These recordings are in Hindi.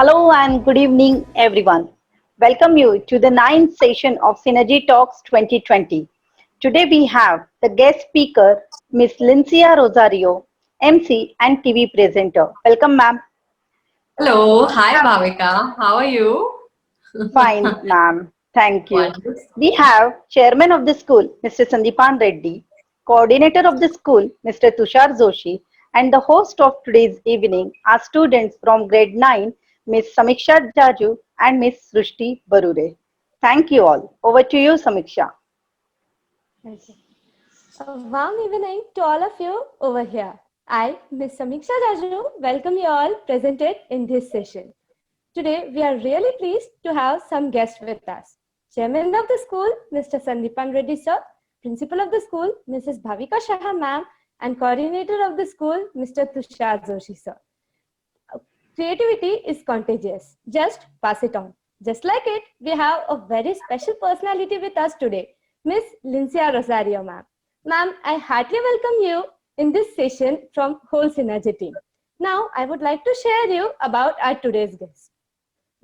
Hello and good evening, everyone. Welcome you to the ninth session of Synergy Talks 2020. Today we have the guest speaker, Miss Lincia Rosario, MC and TV presenter. Welcome, ma'am. Hello, hi Bhavika. How are you? Fine, ma'am. Thank you. Wonderful. We have Chairman of the school, Mr. Sandipan Reddy, Coordinator of the school, Mr. Tushar Joshi, and the host of today's evening are students from grade 9, Miss Samiksha Jaju and Miss Srushti Barure. Thank you all. Over to you, Samiksha. Okay. A warm evening to all of you over here. I, Ms. Samiksha Jaju, welcome you all presented in this session. Today, we are really pleased to have some guests with us. Chairman of the school, Mr. Sandipan Reddy sir, Principal of the school, Mrs. Bhavika Shah ma'am, and Coordinator of the school, Mr. Tushar Joshi sir. Creativity is contagious. Just pass it on. Just like it, we have a very special personality with us today, Miss Lincia Rosario ma'am. Ma'am, I heartily welcome you in this session from whole Synergy team. Now, I would like to share you about our today's guest.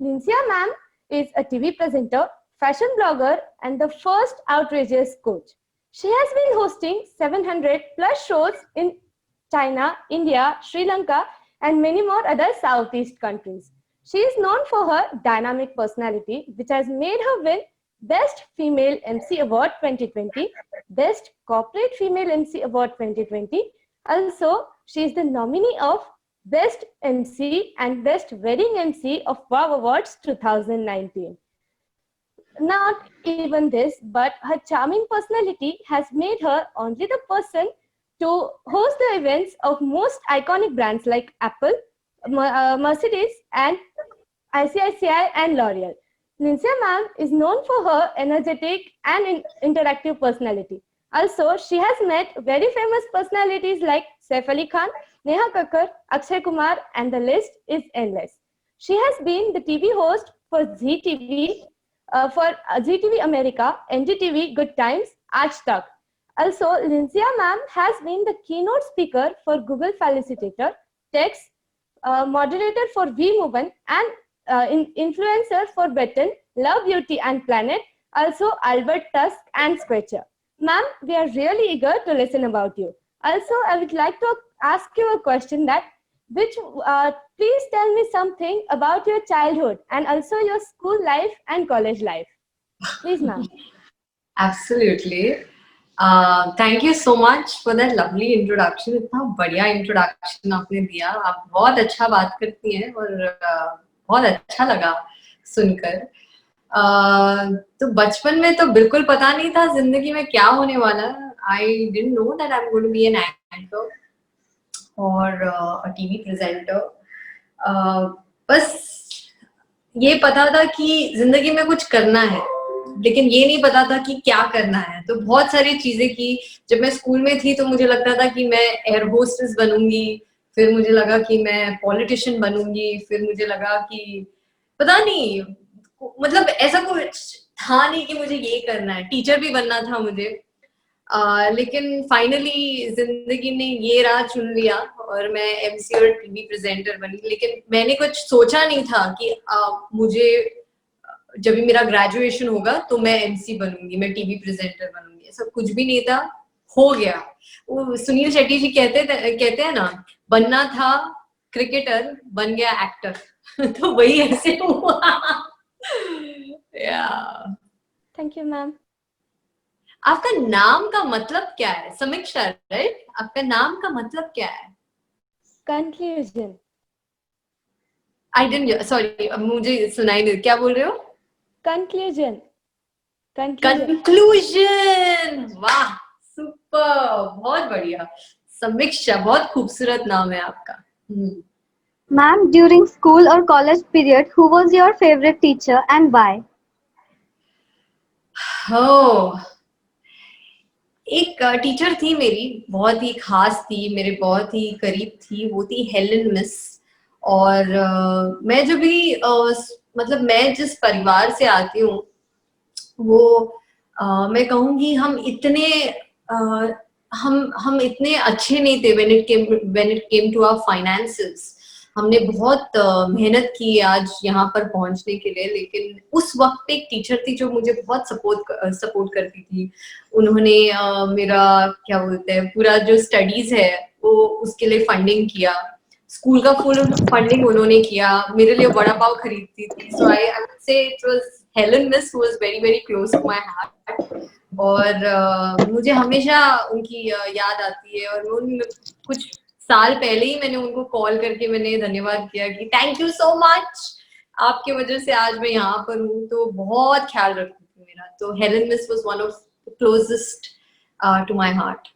Lincia ma'am is a TV presenter, fashion blogger, and the first outrageous coach. She has been hosting 700 plus shows in China, India, Sri Lanka, and many more other Southeast countries. She is known for her dynamic personality, which has made her win Best Female MC Award 2020, Best Corporate Female MC Award 2020. Also, she is the nominee of Best MC and Best Wedding MC of WOW Awards 2019. Not even this, but her charming personality has made her only the person to host the events of most iconic brands like Apple, Mercedes, and ICICI and L'Oreal. Lincia ma'am is known for her energetic and interactive personality. Also, she has met very famous personalities like Saif Ali Khan, Neha Kakkar, Akshay Kumar, and the list is endless. She has been the TV host for ZTV America, NDTV, Good Times, Aaj Tak. Also, Lincia ma'am has been the keynote speaker for Google Felicitator, Text, moderator for VMoven, and influencer for Betten, Love Beauty and Planet, also Albert Tusk and Sketcher. Ma'am, we are really eager to listen about you. Also, I would like to ask you a question please tell me something about your childhood and also your school life and college life. Please, ma'am. Absolutely. Thank you so much for that lovely introduction. इतना बढ़िया introduction आपने दिया. आप बहुत अच्छा बात करती हैं और बहुत अच्छा लगा सुनकर. तो बचपन में तो बिल्कुल पता नहीं था जिंदगी में क्या होने वाला. I didn't know that I'm going to be an anchor or a TV presenter. बस ये पता था कि जिंदगी में कुछ करना है, लेकिन ये नहीं पता था कि क्या करना है. तो बहुत सारी चीजें की. जब मैं स्कूल में थी तो मुझे लगता था कि मैं एयर होस्टेस बनूंगी, फिर मुझे लगा कि मैं पॉलिटिशियन बनूंगी, फिर मुझे लगा कि पता नहीं, मतलब ऐसा कुछ था नहीं कि मुझे ये करना है. टीचर भी बनना था मुझे, लेकिन फाइनली जिंदगी ने ये राह चुन लिया और मैं एमसी और टीवी प्रेजेंटर बनी. लेकिन मैंने कुछ सोचा नहीं था कि मुझे जब भी मेरा ग्रेजुएशन होगा तो मैं एमसी बनूंगी, मैं टीवी प्रेजेंटर बनूंगी. ऐसा कुछ भी नहीं था, हो गया. वो सुनील शेट्टी जी कहते हैं ना, बनना था क्रिकेटर, बन गया एक्टर. तो वही ऐसे हुआ. Thank you ma'am. आपका नाम का मतलब क्या है? समीक्षा, राइट? आपका नाम का मतलब क्या है? कंक्लूजन. आई डिडंट, सॉरी, मुझे सुनाई नहीं. क्या बोल रहे हो? कंक्लूजन. कंक्लूजन. वाह, सुपर, बहुत बढ़िया. समीक्षा, बहुत खूबसूरत नाम है आपका. Ma'am, during school or college period, who was your favorite teacher and why? Oh, एक टीचर थी मेरी, बहुत ही खास थी, मेरे बहुत ही करीब थी. वो थी हेलन मिस. और मैं जब भी मतलब मैं जिस परिवार से आती हूँ वो मैं कहूँगी हम इतने अच्छे नहीं थे when it came to our finances. हमने बहुत मेहनत की आज यहाँ पर पहुंचने के लिए, लेकिन उस वक्त एक टीचर थी जो मुझे बहुत सपोर्ट करती थी। उन्होंने मेरा क्या बोलते हैं पूरा जो स्टडीज है वो उसके लिए फंडिंग किया, स्कूल का फुल फंडिंग उन्होंने किया, मेरे लिए वड़ा पाव खरीदती थी। So I would say it was Helen miss who was very very close to my heart, और मुझे हमेशा उनकी याद आती है। और उन कुछ साल पहले ही मैंने उनको कॉल करके मैंने धन्यवाद किया कि थैंक यू सो मच, आपकी वजह से आज मैं यहाँ पर हूँ। तो बहुत ख्याल रखती थी मेरा। तो Helen miss was one of the closest to my heart.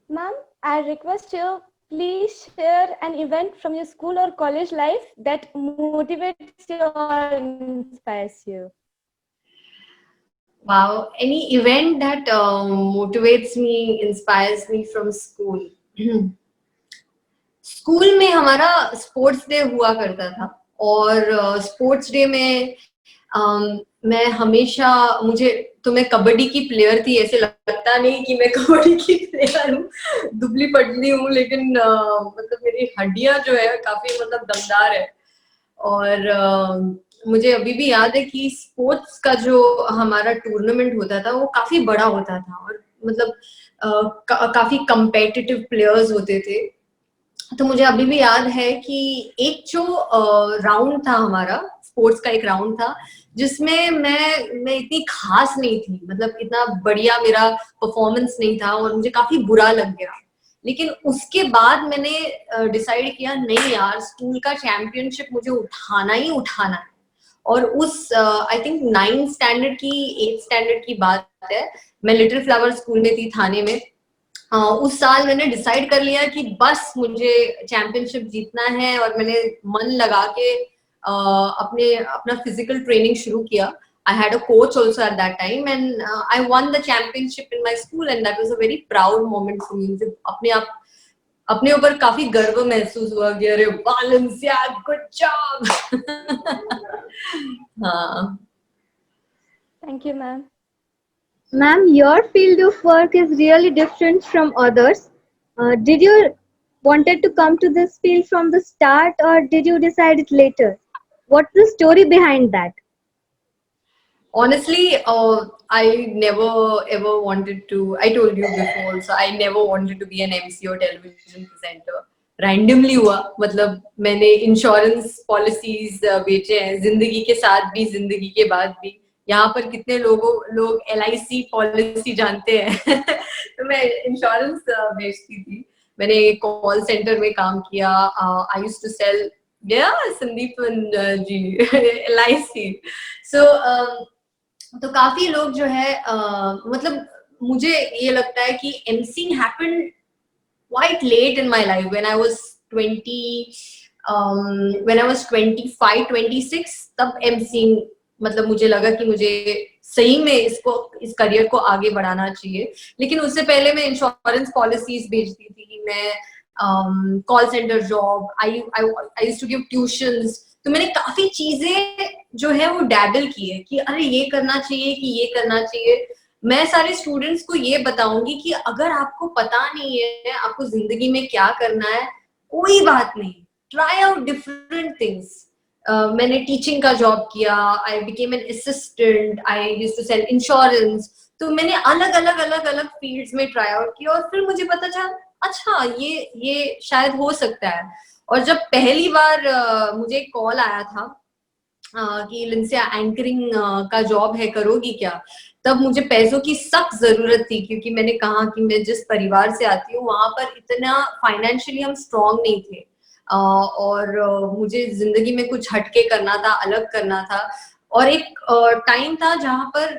Ma'am, I request you, please share an event from your school or college life that motivates you or inspires you. Wow, any event that motivates me, inspires me from school. School में हमारा स्पोर्ट्स डे हुआ करता था, और स्पोर्ट्स डे में मैं हमेशा तो मैं कबड्डी की प्लेयर थी। ऐसे लगता नहीं कि मैं कबड्डी की प्लेयर हूँ, दुबली पतली हूँ, लेकिन मतलब मेरी हड्डियां जो है काफी मतलब दमदार है। और मुझे अभी भी याद है कि स्पोर्ट्स का जो हमारा टूर्नामेंट होता था वो काफी बड़ा होता था, और मतलब काफी कम्पेटिटिव प्लेयर्स होते थे। तो मुझे अभी भी याद है कि एक जो राउंड था हमारा, स्पोर्ट्स का एक राउंड था जिसमें मैं इतनी खास नहीं थी, मतलब इतना बढ़िया मेरा परफॉर्मेंस नहीं था और मुझे काफी बुरा लग गया। लेकिन उसके बाद मैंने डिसाइड किया नहीं यार, स्कूल का चैंपियनशिप मुझे उठाना ही उठाना है। और उस आई थिंक 9th स्टैंडर्ड की 8th स्टैंडर्ड की बात है, मैं लिटिल फ्लावर स्कूल में थी थाने में। उस साल मैंने डिसाइड कर लिया कि बस मुझे चैंपियनशिप जीतना है, और मैंने मन लगा के अपना फिजिकल ट्रेनिंग शुरू किया। I had a coach also at that time, and I won the championship in my school, and that was a very proud moment for me. मुझे अपने ऊपर काफी गर्व महसूस हुआ कि अरे वालेंसिया, गुड जॉब। हाँ। Thank you, ma'am. Ma'am, your field of work is really different from others. Did you wanted to come to this field from the start, or did you decide it later? What's the story behind that? Honestly, I never ever wanted to. I told you before, so I never wanted to be an MC or television presenter. Randomly हुआ, मतलब मैंने इंश्योरेंस पॉलिसीज बेचे हैं, जिंदगी के साथ भी जिंदगी के बाद भी। यहाँ पर कितने लोग LIC पॉलिसी जानते हैं। तो मैं इंश्योरेंस बेचती थी। मैंने कॉल सेंटर में काम किया। I used to sell, Sandipan ji, LIC। So तो काफी लोग जो है मतलब मुझे ये लगता है कि एमसिंग happened quite late in my life when I was 25, 26, तब एमसिंग मतलब मुझे लगा कि मुझे सही में इस करियर को आगे बढ़ाना चाहिए। लेकिन उससे पहले मैं इंश्योरेंस पॉलिसीज बेचती थी, मैं call centre job, I used to give tuitions. तो मैंने काफी चीजें जो है वो डैबल की है कि अरे ये करना चाहिए कि ये करना चाहिए। मैं सारे स्टूडेंट्स को ये बताऊंगी कि अगर आपको पता नहीं है आपको जिंदगी में क्या करना है, कोई बात नहीं, ट्राई आउट डिफरेंट थिंग्स। मैंने टीचिंग का जॉब किया, I became an assistant, I used to sell insurance. तो मैंने अलग फील्ड्स में ट्राई आउट किया, और फिर मुझे पता चला अच्छा ये शायद हो सकता है। और जब पहली बार मुझे कॉल आया था कि लिंसिया एंकरिंग का जॉब है, करोगी क्या, तब मुझे पैसों की सख्त जरूरत थी, क्योंकि मैंने कहा कि मैं जिस परिवार से आती हूँ वहां पर इतना फाइनेंशियली हम स्ट्रांग नहीं थे, और मुझे जिंदगी में कुछ हटके करना था, अलग करना था। और एक टाइम था जहां पर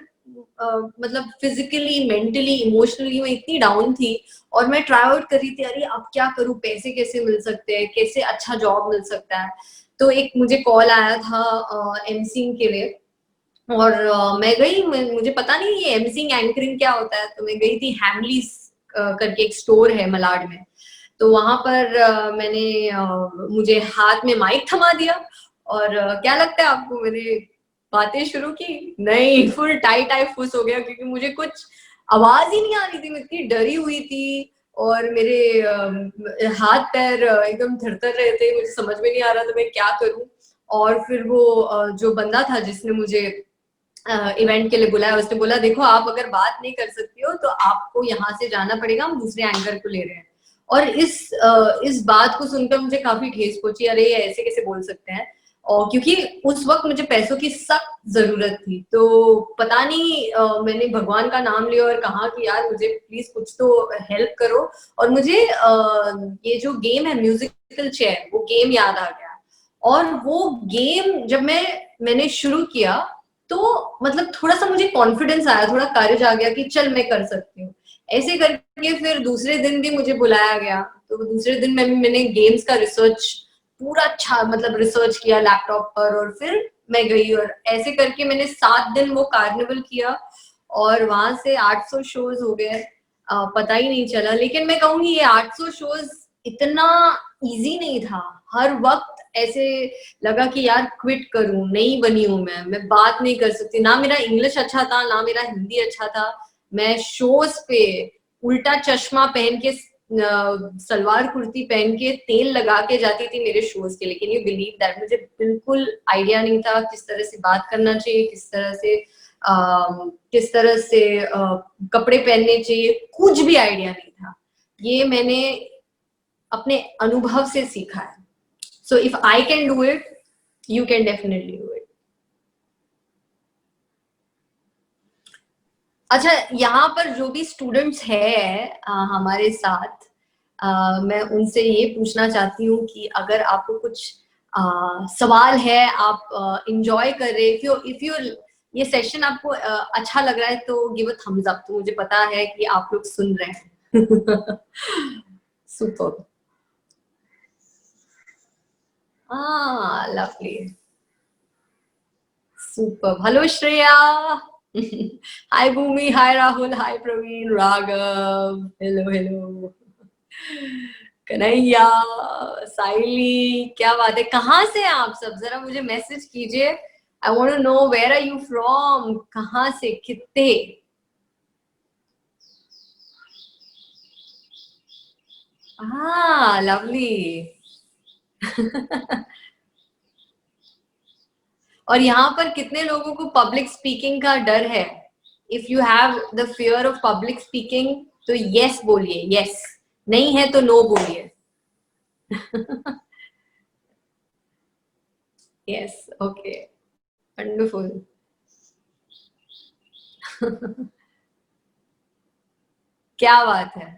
मतलब फिजिकली, मेंटली, इमोशनली मैं इतनी डाउन थी, और मैं ट्राई आउट कर रही थी अरे अब क्या करूं, पैसे कैसे मिल सकते हैं, कैसे अच्छा जॉब मिल सकता है। तो एक मुझे कॉल आया था एमसिंग के लिए, और मैं गई, मुझे पता नहीं ये एमसिंग एंकरिंग क्या होता है। तो मैं गई थी हैमलीज करके एक स्टोर है मलाड में। तो वहां पर मुझे हाथ में माइक थमा दिया, और क्या लगता है आपको, मैंने बातें शुरू की, नहीं, फुल टाई फुस हो गया, क्योंकि मुझे कुछ आवाज ही नहीं आ रही थी, मैं इतनी डरी हुई थी और मेरे हाथ पैर एकदम थरथर रहे थे, मुझे समझ में नहीं आ रहा था मैं क्या करूं। और फिर वो जो बंदा था जिसने मुझे इवेंट के लिए बुलाया, उसने बोला देखो आप अगर बात नहीं कर सकती हो तो आपको यहाँ से जाना पड़ेगा, हम दूसरे एंकर को ले रहे हैं। और इस बात को सुनकर मुझे काफी ठेस पहुंची, अरे ये ऐसे कैसे बोल सकते हैं। और क्योंकि उस वक्त मुझे पैसों की सख्त जरूरत थी, तो पता नहीं मैंने भगवान का नाम लिया और कहा कि यार मुझे प्लीज कुछ तो हेल्प करो। और मुझे ये जो गेम है म्यूजिकल चेयर, वो गेम याद आ गया। और वो गेम जब मैंने शुरू किया तो मतलब थोड़ा सा मुझे कॉन्फिडेंस आया, थोड़ा करेज आ गया कि चल मैं कर सकती हूँ। ऐसे करके फिर दूसरे दिन भी मुझे बुलाया गया, तो दूसरे दिन मैंने गेम्स का रिसर्च पूरा अच्छा मतलब रिसर्च किया लैपटॉप पर, और फिर मैं गई और ऐसे करके मैंने 7 दिन वो कार्निवल किया और वहां से 800 शोज हो गए, पता ही नहीं चला। लेकिन मैं कहूंगी ये 800 शोज इतना इजी नहीं था, हर वक्त ऐसे लगा कि यार क्विट करूं, नहीं बनी हूं मैं बात नहीं कर सकती, ना मेरा इंग्लिश अच्छा था ना मेरा हिंदी अच्छा था। मैं शोज पे उल्टा चश्मा पहन के सलवार कुर्ती पहन के तेल लगा के जाती थी मेरे शोज के लिए। Can you believe that? मुझे बिल्कुल आइडिया नहीं था किस तरह से बात करना चाहिए, किस तरह से कपड़े पहनने चाहिए, कुछ भी आइडिया नहीं था। ये मैंने अपने अनुभव से सीखा है। So if I can do it, you can definitely do it. अच्छा, यहाँ पर जो भी स्टूडेंट्स हैं हमारे साथ, मैं उनसे ये पूछना चाहती हूँ कि अगर आपको कुछ सवाल है, आप इंजॉय कर रहे, इफ यू ये सेशन आपको अच्छा लग रहा है तो गिव अ थम्स अप, तो मुझे पता है कि आप लोग सुन रहे हैं। Super. lovely. Super. Hello, Shreya. Hi, Bhumi. Hi, Rahul. Hi, Praveen. Raghav. Hello. Kanhaiya, Saili, क्या बात है, कहाँ से हैं आप सब? जरा मुझे मैसेज कीजिए। I want to know where are you from, कहाँ से, कितने? लवली। और यहाँ पर कितने लोगों को पब्लिक स्पीकिंग का डर है? If you have the fear of public speaking तो यस बोलिए, यस। नहीं है तो नो बोलिए। Yes, okay, wonderful. क्या बात है।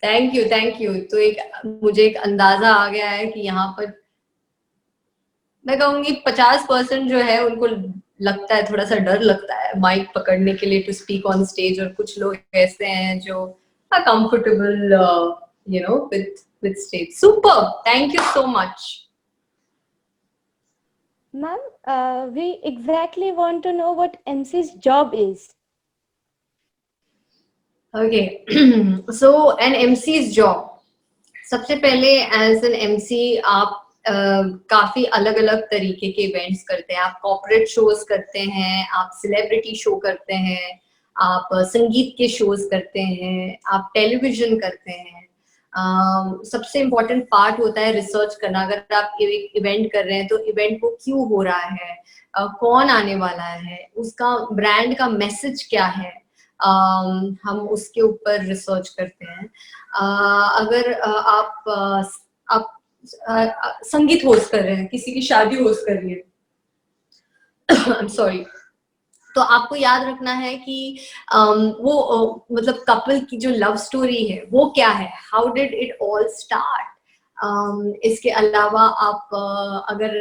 Thank you. तो मुझे एक अंदाजा आ गया है कि यहाँ पर मैं कहूंगी 50% जो है उनको लगता है, थोड़ा सा डर लगता है माइक पकड़ने के लिए, टू स्पीक ऑन स्टेज, और कुछ लोग ऐसे हैं जो are comfortable with stage. Super, thank you so much. Ma'am, we exactly want to know what MC's job is. Okay. So an MC's job, सबसे पहले एज एन MC आप काफी अलग अलग तरीके के इवेंट्स करते हैं। आप कॉर्पोरेट शोज करते हैं, आप सेलिब्रिटी शो करते हैं, आप संगीत के शोज करते हैं, आप टेलीविजन करते हैं। सबसे इम्पोर्टेंट पार्ट होता है रिसर्च करना। अगर आप एक इवेंट कर रहे हैं तो इवेंट को क्यों हो रहा है, कौन आने वाला है, उसका ब्रांड का मैसेज क्या है, हम उसके ऊपर रिसर्च करते हैं। अगर आप संगीत होस्ट कर रहे हैं, किसी की शादी होस्ट कर रही है, आई एम सॉरी, तो आपको याद रखना है कि वो मतलब कपल की जो लव स्टोरी है वो क्या है, how did it all start. इसके अलावा आप अगर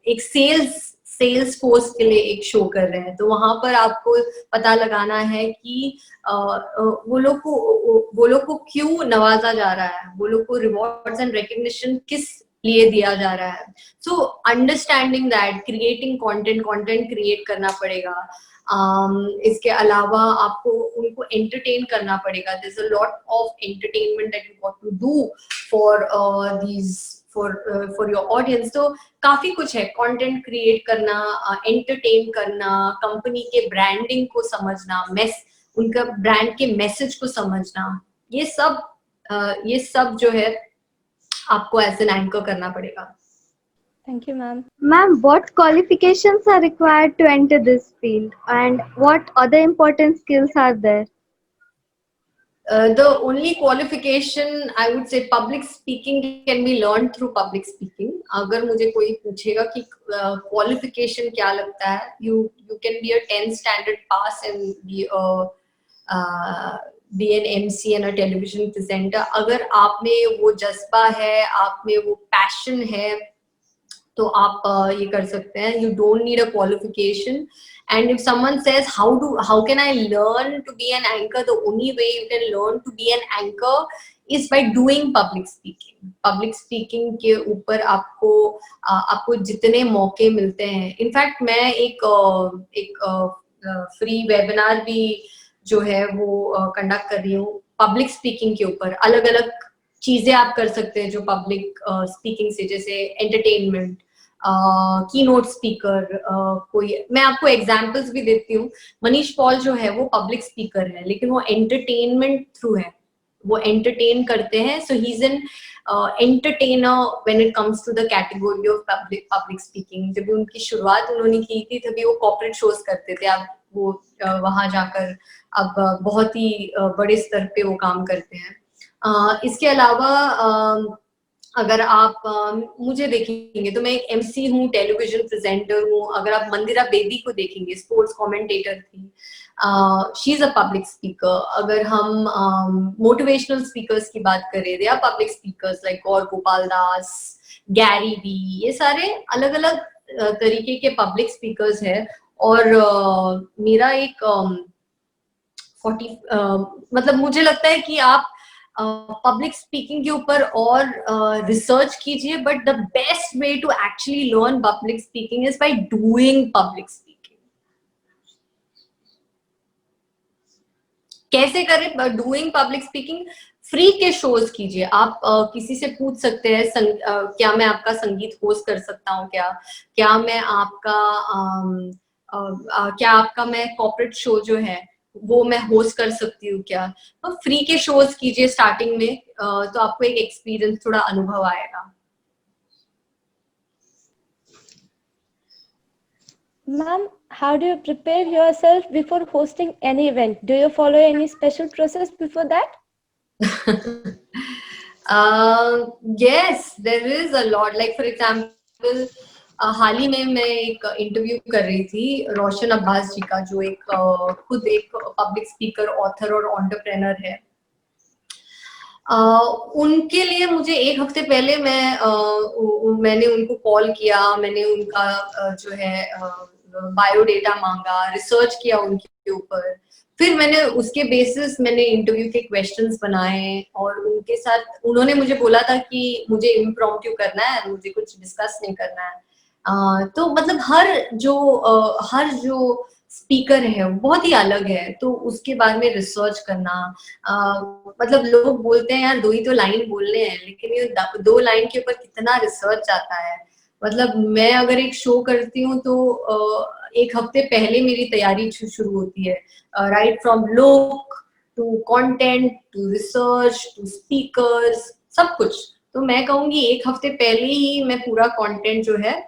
एक सेल्स फोर्स के लिए एक शो कर रहे हैं तो वहां पर आपको पता लगाना है कि वो लोग को क्यों नवाजा जा रहा है, वो लोग को रिवॉर्ड्स एंड रिकग्निशन किस लिए दिया जा रहा है। So understanding that, creating content create करना पड़ेगा। इसके अलावा आपको उनको एंटरटेन करना पड़ेगा। There is a lot of entertainment that you got to do for for your audience. तो काफी कुछ है, कंटेंट क्रिएट करना, एंटरटेन करना, कंपनी के ब्रांडिंग को समझना, उनका ब्रांड के मैसेज को समझना, ये सब जो है आपको एज एन एंकर करना पड़ेगा। Thank you, ma'am. Ma'am, what qualifications are required to enter this field and what other important skills are there? The only qualification I would say public speaking can be learned through public speaking. अगर मुझे कोई पूछेगा कि qualification क्या लगता है, you can be a 10th standard pass and be an MC and a television presenter. अगर आप में वो जज्बा है, आप में वो passion है, तो आप ये कर सकते हैं. You don't need a qualification. And if someone says how can I learn to be an anchor, the only way you can learn to be an anchor is by doing public speaking. Public speaking के ऊपर आपको जितने मौके मिलते हैं, इनफैक्ट मैं एक फ्री वेबिनार भी जो है वो कंडक्ट कर रही हूँ पब्लिक स्पीकिंग के ऊपर. अलग अलग चीजें आप कर सकते हैं जो पब्लिक स्पीकिंग से, जैसे एंटरटेनमेंट, कीनोट स्पीकर, कोई मैं आपको एग्जांपल्स भी देती हूँ. मनीष पॉल जो है वो पब्लिक स्पीकर है, लेकिन वो एंटरटेनमेंट थ्रू है, वो एंटरटेन करते हैं. So he is an entertainer when it comes to the category of public speaking. जब भी उनकी शुरुआत उन्होंने की थी तभी वो कॉर्पोरेट शोज करते थे. अब वो वहां जाकर अब बहुत ही बड़े स्तर पे वो काम करते हैं. इसके अलावा अगर आप मुझे देखेंगे तो मैं एक एमसी हूँ, टेलीविजन प्रेजेंटर हूँ. अगर आप मंदिरा बेदी को देखेंगे, स्पोर्ट्स कमेंटेटर थी, she is a public speaker. अगर हम मोटिवेशनल स्पीकर्स की बात करें, they are public speakers like Gaur Gopal Das, Gary Vee, ये सारे अलग अलग तरीके के पब्लिक स्पीकर्स है. और मेरा एक 40 मतलब मुझे लगता है कि आप पब्लिक स्पीकिंग के ऊपर और रिसर्च कीजिए, but the best way to actually learn public speaking is by doing public speaking. कैसे करें डूइंग पब्लिक स्पीकिंग? फ्री के शोज कीजिए. आप किसी से पूछ सकते हैं क्या मैं आपका संगीत होस्ट कर सकता हूँ, क्या मैं आपका मैं कॉर्पोरेट शो जो है वो मैं होस्ट कर सकती हूँ क्या. तो फ्री के शोज कीजिए स्टार्टिंग में, तो आपको एक एक्सपीरियंस, थोड़ा अनुभव आएगा. Ma'am, how do you prepare yourself before hosting any event? Do you follow any special process before that? Yes, there is a lot. Like for example, हाल ही में मैं एक इंटरव्यू कर रही थी रोशन अब्बास जी का, जो खुद एक पब्लिक स्पीकर, ऑथर और एंटरप्रेन्योर है. उनके लिए मुझे एक हफ्ते पहले मैंने उनको कॉल किया, मैंने उनका जो है बायोडेटा मांगा, रिसर्च किया उनके ऊपर. फिर मैंने उसके बेसिस मैंने इंटरव्यू के क्वेश्चंस बनाए और उनके साथ उन्होंने मुझे बोला था कि मुझे इम्प्रॉम्प्टू करना है, मुझे कुछ डिस्कस नहीं करना है. तो मतलब हर जो स्पीकर है बहुत ही अलग है, तो उसके बारे में रिसर्च करना. मतलब लोग बोलते हैं यार 2 ही तो लाइन बोलने हैं, लेकिन ये 2 लाइन के ऊपर कितना रिसर्च आता है. मतलब मैं अगर एक शो करती हूँ तो 1 हफ्ते पहले मेरी तैयारी शुरू होती है, right from look to content to research to speakers, सब कुछ. तो मैं कहूँगी 1 हफ्ते पहले ही मैं पूरा कंटेंट जो है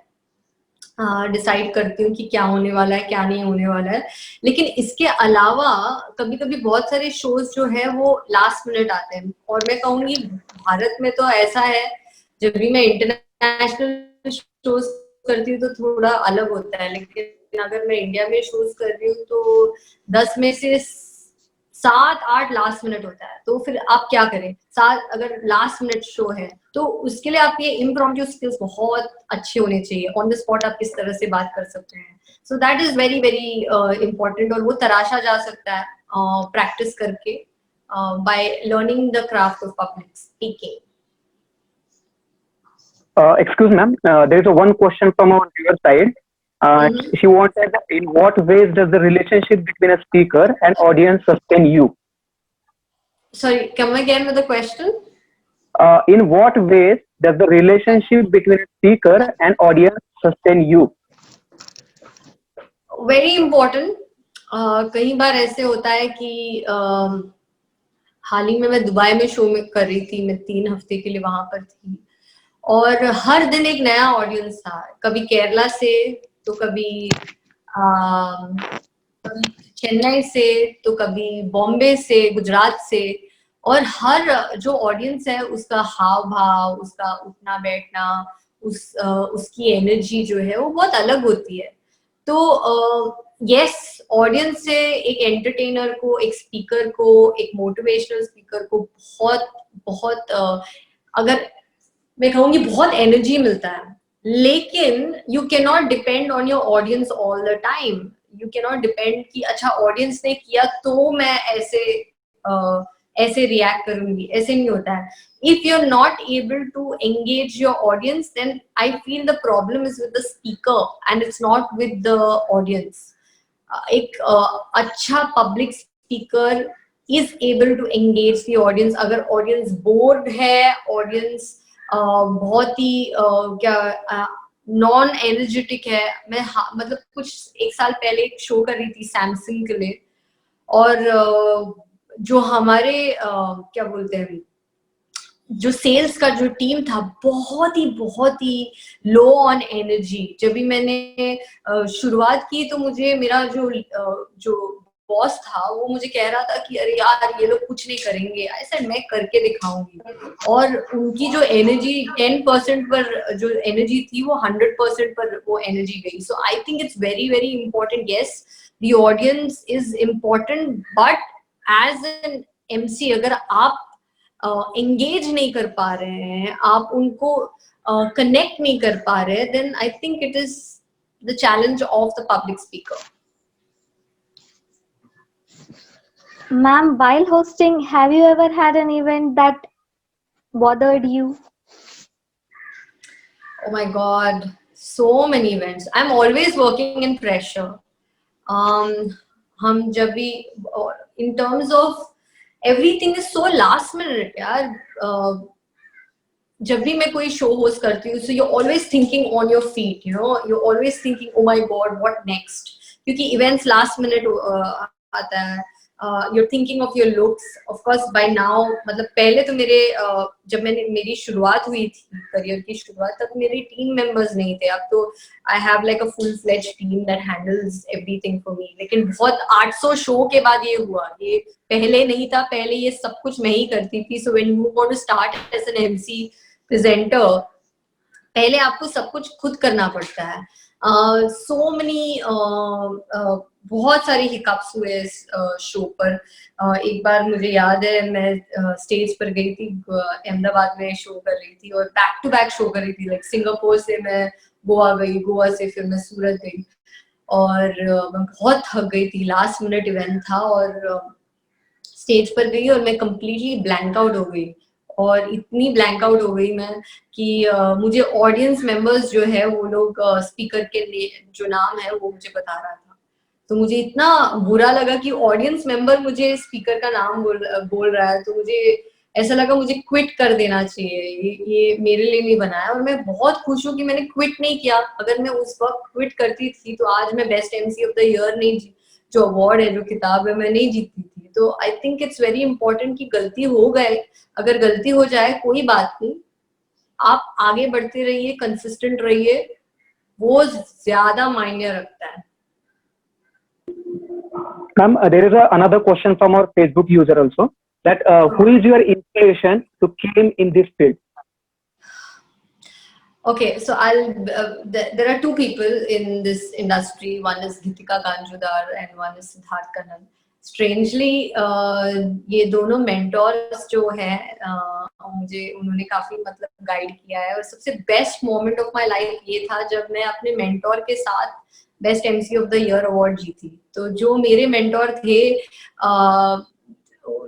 डिसाइड करती हूँ कि क्या होने वाला है, क्या नहीं होने वाला है. लेकिन इसके अलावा कभी कभी बहुत सारे शोज जो है वो लास्ट मिनट आते हैं, और मैं कहूँगी भारत में तो ऐसा है, जब भी मैं इंटरनेशनल शोज करती हूँ तो थोड़ा अलग होता है, लेकिन अगर मैं इंडिया में शोज कर रही हूँ तो 10 में से 7-8 लास्ट मिनट होता है. तो फिर आप क्या करें, अगर लास्ट मिनट शो है तो उसके लिए आपके इम्प्रॉम्प्टू स्किल्स बहुत अच्छे होने चाहिए. ऑन द स्पॉट आप किस तरह से बात कर सकते हैं, so that is very very important. और वो तराशा जा सकता है प्रैक्टिस करके, by learning the craft of public speaking. Excuse ma'am, there is one question from our viewer side. She wanted, in what ways does the relationship between a speaker and audience sustain you? Sorry, come again with the question. in what ways does the relationship between a speaker and audience sustain you? Very important. कई बार ऐसे होता है कि हाल ही में मैं दुबई में शो में कर रही थी, मैं 3 हफ्ते के लिए वहां पर थी और हर दिन एक नया ऑडियंस था. कभी केरला से, तो कभी चेन्नई से, तो कभी बॉम्बे से, गुजरात से. और हर जो ऑडियंस है उसका हाव भाव, उसका उठना बैठना, उसकी एनर्जी जो है वो बहुत अलग होती है. तो यस, ऑडियंस से एक एंटरटेनर को, एक स्पीकर को, एक मोटिवेशनल स्पीकर को बहुत बहुत अगर मैं कहूँगी बहुत एनर्जी मिलता है. लेकिन you can not depend on your audience all the time. You can not depend कि अच्छा ऑडियंस ने किया तो मैं ऐसे रिएक्ट करूंगी, ऐसे नहीं होता है. If you're not able to engage your audience, then I feel the problem is with the speaker and it's not with the audience. एक अच्छा public speaker is able to engage the audience. अगर audience bored है, audience बहुत ही क्या नॉन एनर्जेटिक है. मैं मतलब कुछ एक साल पहले एक शो कर रही थी सैमसंग के लिए और जो हमारे क्या बोलते हैं, जो सेल्स का जो टीम था बहुत ही लो ऑन एनर्जी. जब भी मैंने शुरुआत की तो मुझे मेरा जो बॉस था वो मुझे कह रहा था कि अरे यार ये लोग कुछ नहीं करेंगे. ऐसा मैं करके दिखाऊंगी. और उनकी जो एनर्जी 10% पर जो एनर्जी थी वो 100% पर वो एनर्जी गई. So I think it's very very important. Yes, the audience is important, but as an MC अगर आप एंगेज नहीं कर पा रहे हैं, आप उनको कनेक्ट नहीं कर पा रहे, then I think it is the challenge of the public speaker. Ma'am, while hosting, have you ever had an event that bothered you? Oh my God, so many events. I'm always working in pressure. हम जब भी in terms of everything is so last minute यार. जब भी मैं कोई शो होस्ट करती हूँ, so you're always thinking on your feet, you know, you're always thinking oh my God what next, क्योंकि events last minute आता है. you're thinking of your looks, of course by now. मतलब पहले तो जब मेरी शुरुआत हुई थी, करियर की शुरुआत, तब मेरे टीम मेंबर्स नहीं थे. अब तो I have like a full-fledged team that handles everything for me. लेकिन बहुत 800 शो के बाद ये हुआ. ये पहले नहीं था. पहले ये सब कुछ मैं ही करती थी. So when you want to start as an MC presenter, पहले आपको सब कुछ खुद करना पड़ता है. so many बहुत सारे हिकअप्स हुए इस शो पर. एक बार मुझे याद है मैं स्टेज पर गई थी, अहमदाबाद में शो कर रही थी और बैक टू बैक शो कर रही थी. लाइक सिंगापुर से मैं गोवा गई, गोवा से फिर मैं सूरत गई और मैं बहुत थक गई थी. लास्ट मिनट इवेंट था और स्टेज पर गई और मैं कंप्लीटली ब्लैंक आउट हो गई. और इतनी ब्लैंक आउट हो गई मैं कि मुझे ऑडियंस मेंबर्स जो है वो लोग स्पीकर के जो नाम है वो मुझे बता रहा था. तो मुझे इतना बुरा लगा कि ऑडियंस मेंबर मुझे स्पीकर का नाम बोल रहा है. तो मुझे ऐसा लगा मुझे क्विट कर देना चाहिए. ये मेरे लिए नहीं बना है. और मैं बहुत खुश हूँ कि मैंने क्विट नहीं किया. अगर मैं उस वक्त क्विट करती थी तो आज मैं best MC of the year नहीं, जो अवार्ड है, जो किताब है, मैं नहीं जीतती थी. तो आई थिंक इट्स वेरी इंपॉर्टेंट कि गलती हो गए, अगर गलती हो जाए कोई बात नहीं, आप आगे बढ़ते रहिए, कंसिस्टेंट रहिए, वो ज्यादा मायने रखता है. Ma'am, there is another question from our Facebook user also, that who is your inspiration to came in this field? Okay, so there are two people in this industry. One is Gitika Ganjudar and one is Siddharth Kannan. Strangely, ये दोनों mentors जो हैं, मुझे उन्होंने काफी मतलब गाइड किया है. और सबसे best moment of my life ये था जब मैं अपने मेंटोर के साथ best MC of the year award जीती. तो जो मेरे मेंटोर थे,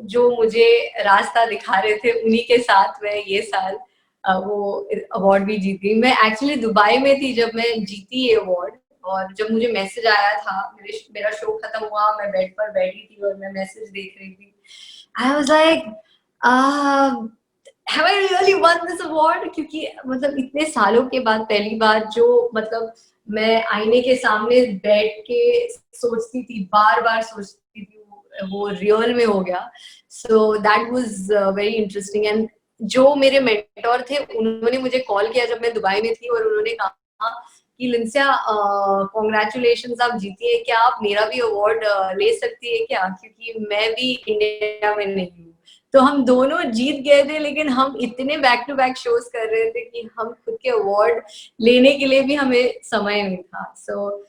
जो मुझे रास्ता दिखा रहे थे, उन्हीं के साथ मैं ये साल वो अवार्ड भी जीत गई. मैं एक्चुअली दुबई में थी जब मैं जीती ये अवार्ड. और जब मुझे मैसेज आया था, मेरा शो खत्म हुआ, मैं बेड पर बैठी थी और मैं मैसेज देख रही थी. I was like have I really won this award? क्योंकि मतलब इतने सालों के बाद पहली बार जो मतलब मैं आईने के सामने बैठ के सोचती थी, बार बार सोचती थी, वो रियल में हो गया. So that was very interesting. And जो मेरे मेंटोर थे उन्होंने मुझे कॉल किया जब मैं दुबई में थी और उन्होंने कहा कि लिंसिया कॉन्ग्रेचुलेशंस, आप जीती है, क्या आप मेरा भी अवार्ड ले सकती है क्या, क्योंकि मैं भी इंडिया में नहीं हूँ. तो हम दोनों जीत गए थे, लेकिन हम इतने बैक टू बैक शोज कर रहे थे कि हम खुद के अवार्ड लेने के लिए भी हमें समय नहीं था. So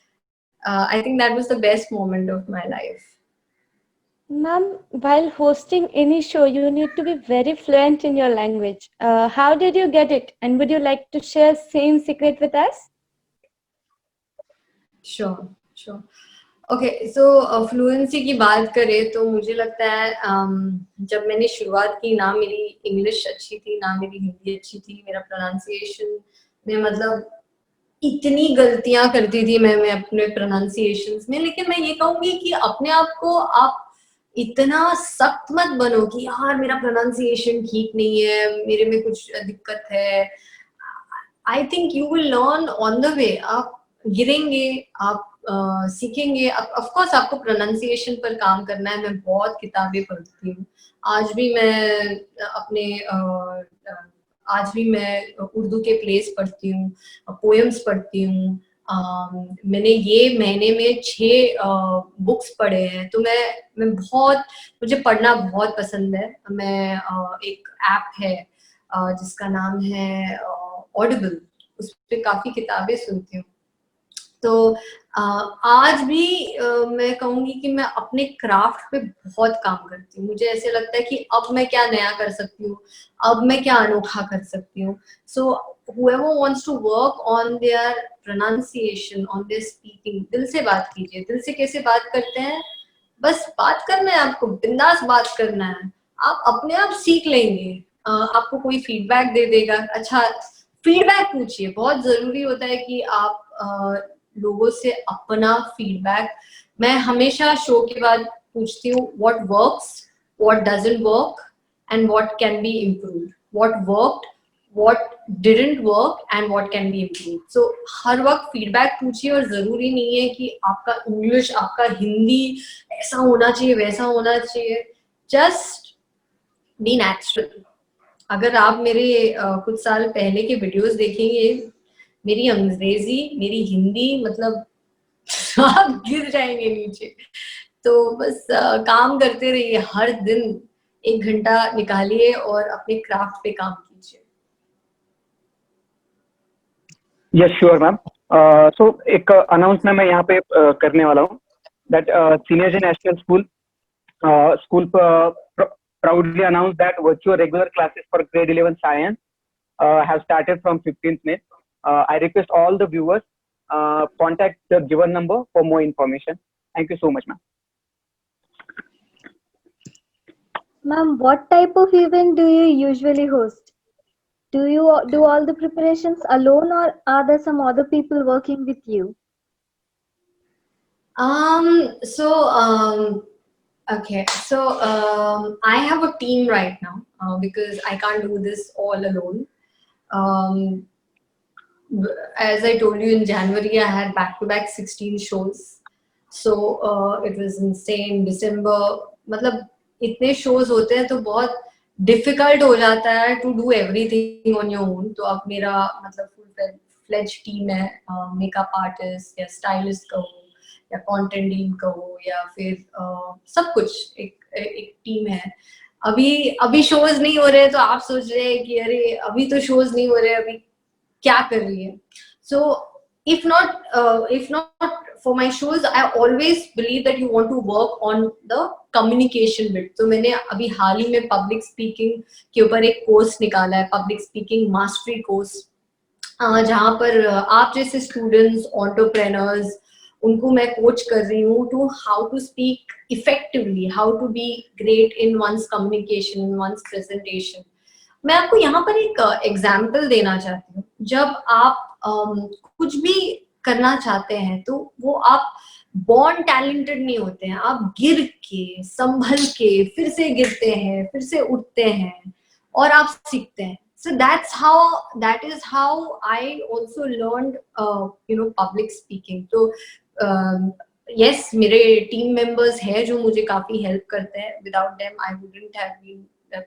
I think that was the best moment of my life. Ma'am, while hosting any show, you need to be very fluent in your language. How did you get it? And would you like to share same secret with us? Sure. Okay, so fluency की बात करें तो मुझे लगता है जब मैंने शुरुआत की, ना मेरी इंग्लिश अच्छी थी ना मेरी हिंदी अच्छी थी. मेरा प्रोनाउंसिएशन में मतलब इतनी गलतियां करती थी मैं अपने प्रोनाउंसिएशंस में. लेकिन मैं ये कहूंगी कि अपने आप को आप इतना सख्त मत बनो कि यार मेरा प्रोनाउंसिएशन ठीक नहीं है, मेरे में कुछ दिक्कत है. I think you will learn on the way. आप गिरेंगे, आप सीखेंगे. ऑफ कोर्स आपको प्रोनाउंसिएशन पर काम करना है. मैं बहुत किताबें पढ़ती हूँ. आज भी मैं उर्दू के प्लेस पढ़ती हूँ, पोएम्स पढ़ती हूँ. मैंने ये महीने में 6 बुक्स पढ़े हैं. तो मुझे पढ़ना बहुत पसंद है. मैं एक ऐप है जिसका नाम है ऑडिबल, उस पे काफी किताबें सुनती हूँ. तो आज भी मैं कहूंगी कि मैं अपने क्राफ्ट पे बहुत काम करती हूँ. मुझे ऐसे लगता है कि अब मैं क्या नया कर सकती हूँ, अब मैं क्या अनोखा कर सकती हूँ. सो whoever wants to work on their pronunciation, on their speaking, दिल से बात कीजिए. दिल से कैसे बात करते हैं? बस बात करना है आपको, बिंदास बात करना है. आप अपने आप सीख लेंगे. आपको कोई फीडबैक दे देगा, अच्छा फीडबैक पूछिए. बहुत जरूरी होता है कि आप लोगों से अपना फीडबैक. मैं हमेशा शो के बाद पूछती हूँ what works, what doesn't work and what can be improved. What worked, what didn't work and what can be improved. So हर वक्त फीडबैक पूछिए. और जरूरी नहीं है कि आपका इंग्लिश, आपका हिंदी ऐसा होना चाहिए, वैसा होना चाहिए. Just be natural. अगर आप मेरे कुछ साल पहले के वीडियोस देखेंगे, मेरी अंग्रेजी, मेरी हिंदी, मतलब आप गिर जाएंगे नीचे. तो बस काम करते रहिए. हर दिन 1 घंटा निकालिए और अपने क्राफ्ट पे काम कीजिए. Yes sure ma'am. सो एक अनाउंसमेंट मैं यहाँ पे करने वाला हूँ that senior national school proudly announced that virtual regular classes for grade 11 science have started from 15th May. I request all the viewers contact the given number for more information. Thank you so much, ma'am. Ma'am, what type of event do you usually host? Do you do all the preparations alone, or are there some other people working with you? Okay, so I have a team right now because I can't do this all alone. As I told you, in January I had back-to-back 16 shows. So it was insane. December, मतलब इतने shows होते हैं तो बहुत difficult हो जाता है to do everything on your own. तो अब मेरा मतलब full-fledged team है, makeup artist या stylist कहो या कंटेंट टीम कहो या फिर सब कुछ एक टीम है. अभी शोज नहीं हो रहे तो आप सोच रहे हैं कि अरे अभी तो शोज नहीं हो रहे, अभी क्या कर रही है. सो if not for my shows, I always believe that you want to work on the communication bit. तो मैंने अभी हाल ही में पब्लिक स्पीकिंग के ऊपर एक कोर्स निकाला है, पब्लिक स्पीकिंग मास्टरी कोर्स, जहाँ पर आप जैसे स्टूडेंट्स, एंटरप्रेन्योर्स, उनको मैं कोच कर रही हूँ to how to speak effectively, how to be great in one's communication, in one's presentation. मैं आपको यहाँ पर एक एग्जाम्पल देना चाहती हूँ. जब आप कुछ भी करना चाहते हैं तो वो आप बॉर्न टैलेंटेड नहीं होते हैं. आप गिर के, संभल के, फिर से गिरते हैं, फिर से उठते हैं, और आप सीखते हैं. So that is how I also learned public speaking. तो yes, मेरे टीम मेंबर्स हैं जो मुझे काफी हेल्प करते हैं. Without them I wouldn't have been.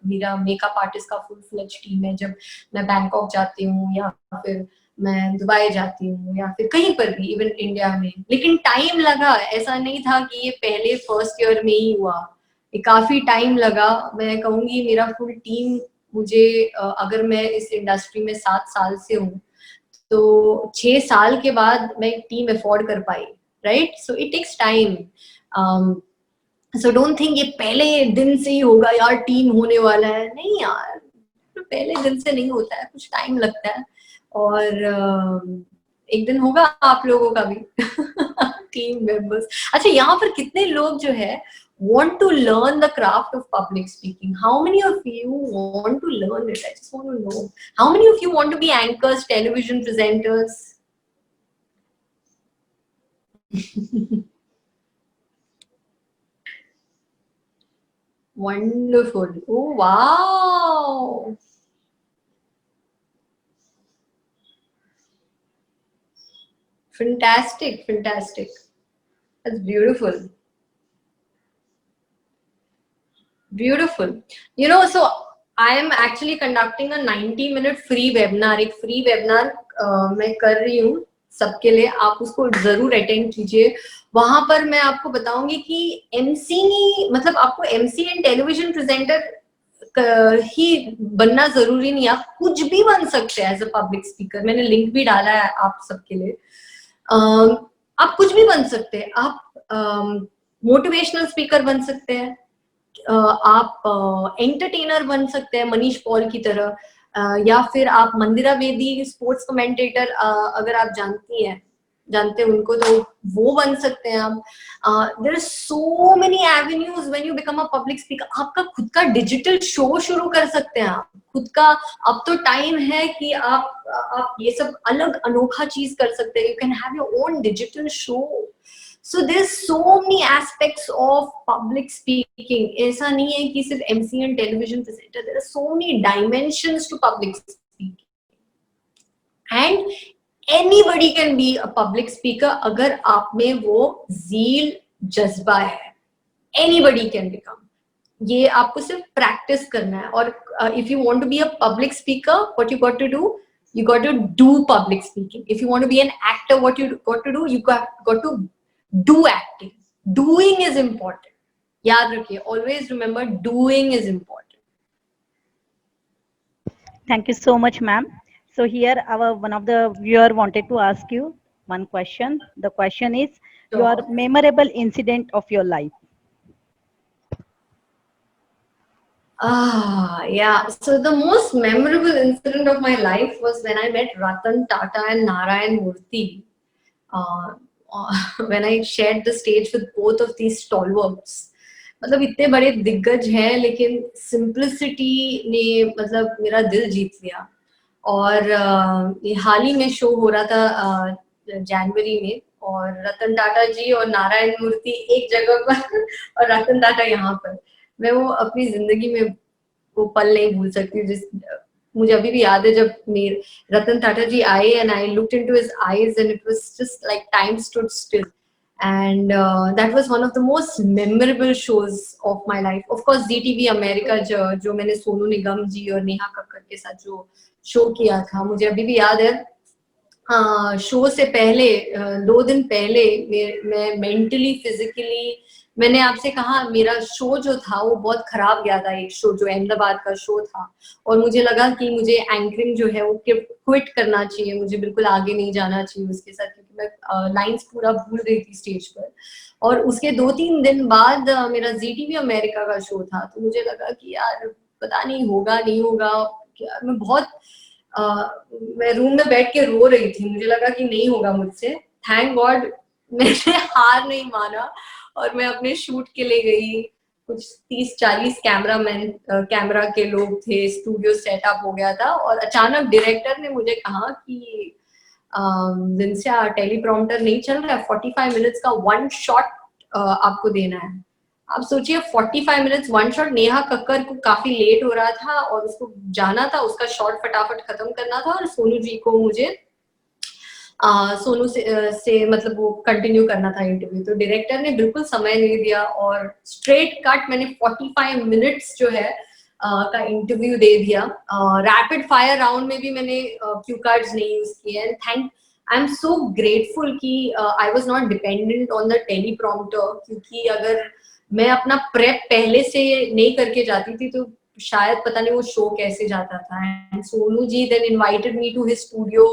मेरा मेकअप आर्टिस्ट का फुल फ्लेज टीम है. जब मैं बैंकॉक जाती हूँ या फिर मैं दुबई जाती हूँ या फिर कहीं पर भी, इवन इंडिया में. लेकिन टाइम लगा, ऐसा नहीं था कि ये पहले फर्स्ट ईयर में ही हुआ. ये काफी टाइम लगा. मैं कहूँगी मेरा फुल टीम मुझे अगर मैं इस इंडस्ट्री में 7 साल से हूँ तो 6 साल के बाद मैं टीम अफोर्ड कर पाई. Right. So it takes time. So don't think ये पहले दिन से ही होगा यार, टीम होने वाला है. नहीं यार, पहले दिन से नहीं होता है, कुछ टाइम लगता है. और एक दिन होगा आप लोगों का भी टीम मेंबर्स. अच्छा, यहाँ पर कितने लोग जो है want to learn the craft of public speaking? How many of you want to learn it? I just want to know. How many of you want to be anchors, television presenters? Wonderful. Oh, wow. Fantastic, fantastic. That's beautiful. Beautiful. So I am actually conducting a 90-minute free webinar. एक free webinar मैं कर रही हूँ सबके लिए. आप उसको जरूर अटेंड कीजिए. वहां पर मैं आपको बताऊंगी कि MC मतलब आपको MC एंड टेलीविजन प्रेजेंटर ही बनना जरूरी नहीं, आप कुछ भी बन सकते हैं एज अ पब्लिक स्पीकर. मैंने लिंक भी डाला है आप सबके लिए. आप कुछ भी बन सकते हैं. आप मोटिवेशनल स्पीकर बन सकते हैं, आप एंटरटेनर बन सकते हैं मनीष पॉल की तरह, या फिर आप मंदिरा बेदी स्पोर्ट्स कमेंटेटर अगर आप जानते हैं उनको, तो वो बन सकते हैं आप. There are so many avenues when you become a public speaker. आपका खुद का डिजिटल शो शुरू कर सकते हैं आप खुद का. अब तो टाइम है कि आप ये सब अलग अनोखा चीज कर सकते हैं. You can have your own digital show. So there's so many aspects of public speaking. ऐसा नहीं है कि सिर्फ MC and television presenter. There are so many dimensions to public speaking. And anybody can be a public speaker अगर आप में वो zeal, जज्बा है. Anybody can become. ये आपको सिर्फ practice करना है. और if you want to be a public speaker, what you got to do? You got to do public speaking. If you want to be an actor, what you got to do? You got to do acting. Doing is important. याद रखिए, always remember doing is important. Thank you so much, ma'am. So here one of the viewer wanted to ask you one question. The question is your memorable incident of your life. Yeah. So the most memorable incident of my life was when I met Ratan Tata and Narayan Murthy. When I shared the stage with both of these stalwarts. मतलब इतने बड़े दिग्गज हैं, लेकिन सिंप्लिसिटी ने मतलब मेरा दिल जीत लिया. और ये हाल ही में शो हो रहा था जनवरी में, और रतन टाटा जी और नारायण मूर्ति एक जगह पर और रतन टाटा यहाँ पर. मैं वो अपनी जिंदगी में वो पल नहीं भूल सकती. मुझे अभी भी याद है जब मेरे रतन टाटा जी आए and I looked into his eyes and it was just like time stood still. And that was one of the most memorable shows of my life. Of course, ZTV America जो मैंने सोनू निगम जी और नेहा कक्कड़ के साथ जो शो किया था, मुझे अभी भी याद है. शो से पहले 2 दिन पहले मैं मेंटली फिजिकली, मैंने आपसे कहा मेरा शो जो था वो बहुत खराब गया था. एक शो जो अहमदाबाद का शो था, और मुझे लगा कि मुझे एंकरिंग जो है वो क्विट करना चाहिए, मुझे बिल्कुल आगे नहीं जाना चाहिए उसके साथ, क्योंकि मैं लाइंस पूरा भूल रही थी स्टेज पर. और उसके 2-3 दिन बाद मेरा ZTV अमेरिका का शो था, तो मुझे लगा कि यार पता नहीं होगा नहीं होगा. मैं बहुत मैं रूम में बैठ के रो रही थी. मुझे लगा कि नहीं होगा मुझसे. थैंक गॉड मैंने हार नहीं माना और मैं अपने शूट के लिए गई. कुछ 30-40 कैमरा के लोग थे, स्टूडियो सेटअप हो गया था, और अचानक डायरेक्टर ने मुझे कहा कि दिनस्या टेलीप्रॉम्प्टर नहीं चल रहा है, 45 मिनट्स का 1 शॉट आपको देना है. आप सोचिए 45 minutes one shot. Neha Kakkar को काफी लेट हो रहा था और उसको जाना था, उसका शॉट फटाफट खत्म करना था, और सोनू जी को मुझे सोनू से मतलब वो कंटिन्यू करना था इंटरव्यू। तो डायरेक्टर ने बिल्कुल समय नहीं दिया और स्ट्रेट कट मैंने 45 मिनट्स जो है का इंटरव्यू दे दिया। रैपिड फायर राउंड में भी मैंने क्यू कार्ड्स नहीं यूज किए। And I am so grateful कि I was not dependent on the teleprompter, क्योंकि अगर मैं अपना प्रेप पहले से नहीं करके जाती थी तो शायद पता नहीं वो शो कैसे जाता था। And Sonu ji then invited me to his studio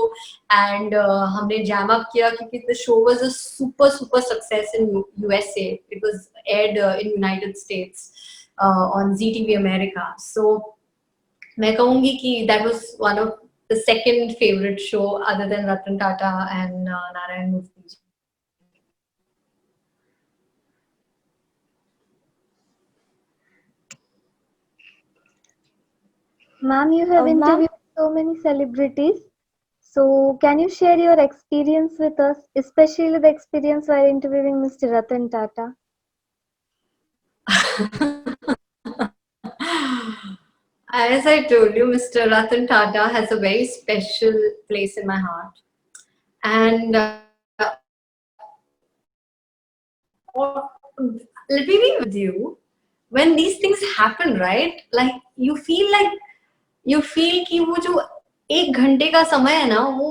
and हमने जैम अप किया, क्योंकि the show was a super success in USA. It was aired in United States on Zee TV America. So मैं कहूंगी कि that was one of the second favourite show other than Ratan Tata and Narayan Murthy ji. Ma'am, you have Ma'am, interviewed so many celebrities. So, can you share your experience with us, especially the experience while interviewing Mr. Ratan Tata? As I told you, Mr. Ratan Tata has a very special place in my heart. And let me be with you, when these things happen, right? Like you feel कि वो जो 1 घंटे का समय है ना, वो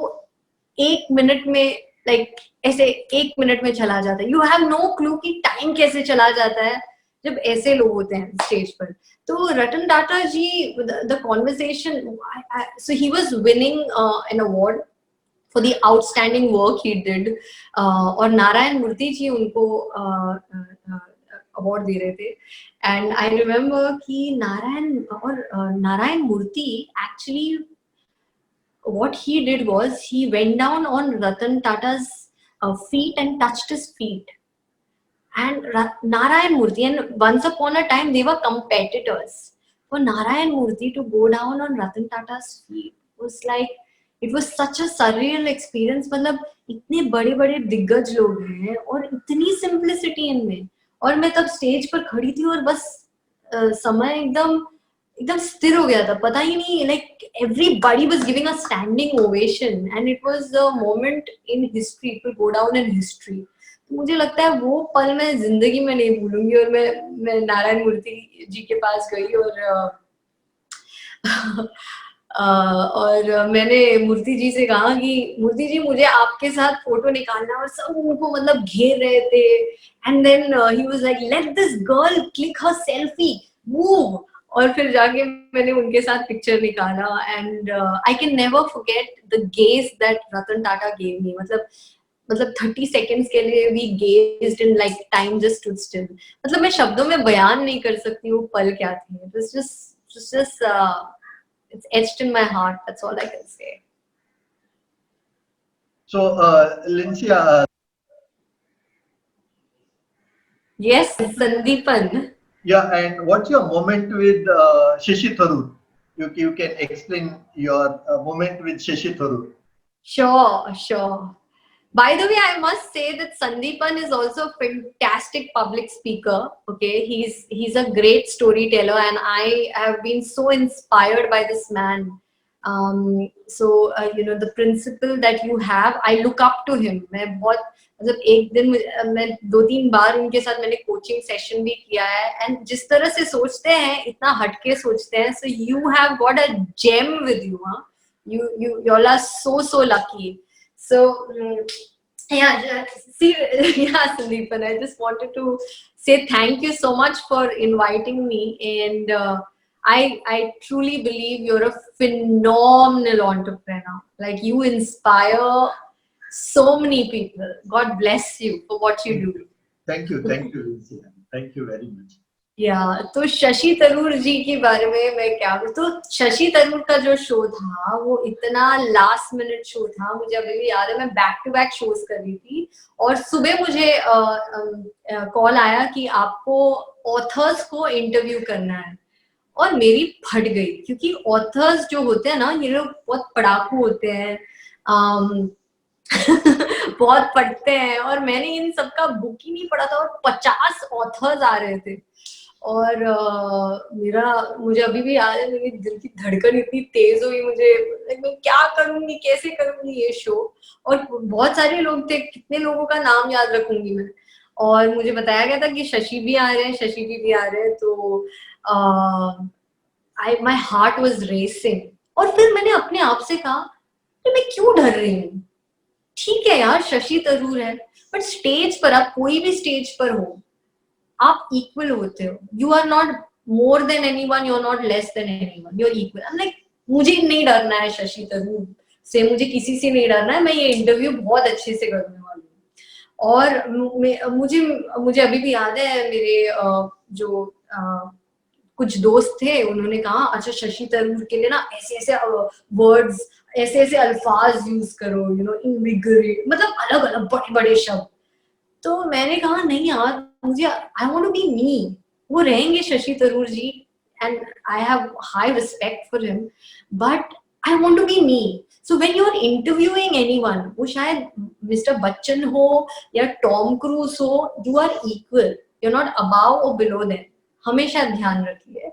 1 मिनट में like ऐसे 1 मिनट में चला जाता है। You have no clue कि टाइम कैसे चला जाता है जब ऐसे लोग होते हैं स्टेज पर। तो रतन टाटा जी, the conversation, so he was winning an award for the outstanding work he did, और नारायण मूर्ति जी उनको अवार्ड दे रहे थे। एंड आई रिमेम्बर कि नारायण मूर्ति actually what he did was he went down on Ratan Tata's feet and touched his feet. And Narayan Murthy, and once upon a time they were competitors. For Narayan Murthy to go down on Ratan Tata's feet was like, it was such a surreal experience. मतलब इतने बड़े बड़े दिग्गज लोग हैं और इतनी सिंप्लिसिटी इनमें, और मैं तब स्टेज पर खड़ी थी और बस समय एकदम स्थिर हो गया था, पता ही नहीं, like everybody was giving a standing ovation and it was a moment in history, it will go down in history. तो मुझे लगता है वो पल मैं जिंदगी में नहीं भूलूंगी। और मैं नारायण मूर्ति जी के पास गई और मैंने मूर्ति जी से कहा कि मूर्ति जी मुझे आपके साथ फोटो निकालना, और सब उनको मतलब घेर रहे थे। And then he was like, let this girl click her selfie, move. और फिर जाके मैंने उनके साथ पिक्चर निकाला। And I can never forget the gaze that Ratan Tata gave me. मतलब 30 सेकेंड्स के लिए we gazed in like time just stood still. मतलब मैं शब्दों में बयान नहीं कर सकती वो पल क्या थे। It was just it's etched in my heart. That's all I can say. So, Lindsay, yes, Sandeepan. yeah, and what's your moment with Shashi Tharoor? You can explain your moment with Shashi Tharoor. Sure. By the way, I must say that Sandeepan is also a fantastic public speaker. Okay, he's a great storyteller, and I have been so inspired by this man. So you know, the principle that you have, I look up to him. मैं बहुत मतलब एक दिन मैं 2-3 बार उनके साथ मैंने कोचिंग सेशन भी किया है। एंड जिस तरह से सोचते हैं, इतना हटके सोचते हैं। So you have got a gem with you, huh? You all are so lucky. So yeah, Sandeepan, I just wanted to say thank you so much for inviting me, and I truly believe you're a phenomenal entrepreneur. Like, you inspire so many people. God bless you for what you do. Thank you, Lindsay. Thank you very much. तो शशि थरूर जी के बारे में मैं क्या बोलूं। तो शशि थरूर का जो शो था वो इतना लास्ट मिनट शो था, मुझे अभी भी याद है। मैं बैक टू बैक शोज कर रही थी और सुबह मुझे कॉल आया कि आपको ऑथर्स को इंटरव्यू करना है, और मेरी फट गई। क्योंकि ऑथर्स जो होते हैं ना, ये लोग बहुत पढ़ाकू होते हैं। बहुत पढ़ते हैं, और मैंने इन सबका बुक ही नहीं पढ़ा था और 50 ऑथर्स आ रहे थे। और मुझे अभी भी याद है, मेरे दिल की धड़कन इतनी तेज हुई, मुझे मैं क्या करूंगी, कैसे करूंगी ये शो। और बहुत सारे लोग थे, कितने लोगों का नाम याद रखूंगी मैं। और मुझे बताया गया था कि शशि भी आ रहे हैं, शशि जी भी आ रहे हैं, तो माई हार्ट वॉज रेसिंग। और फिर मैंने अपने आप से कहा कि मैं क्यों डर रही हूँ, ठीक है यार शशि तरूर है, बट स्टेज पर, आप कोई भी स्टेज पर हो, आप इक्वल होते हो, you are not more than anyone, you are not less than anyone, you are equal. I am like, मुझे नहीं डरना है शशि तरूर से, मुझे किसी से नहीं डरना है, मैं ये इंटरव्यू बहुत अच्छे से करने वाली हूँ। और मुझे अभी भी याद है, मेरे जो कुछ दोस्त थे, उन्होंने कहा अच्छा शशि तरूर के लिए ना ऐसे ऐसे वर्ड्स, ऐसे ऐसे अल्फाज यूज करो, यू नो, इनविगोरेट, मतलब अलग अलग बड़े बड़े शब्द। तो मैंने कहा नहीं यार, मुझे, I want to be me. वो रहेंगे Shashi Tharoor ji, and I have high respect for him, but I want to be me. So when you are interviewing anyone, वो शायद मिस्टर बच्चन हो या टॉम क्रूज हो, you are equal, you are not above और बिलो देम, हमेशा ध्यान रखिए।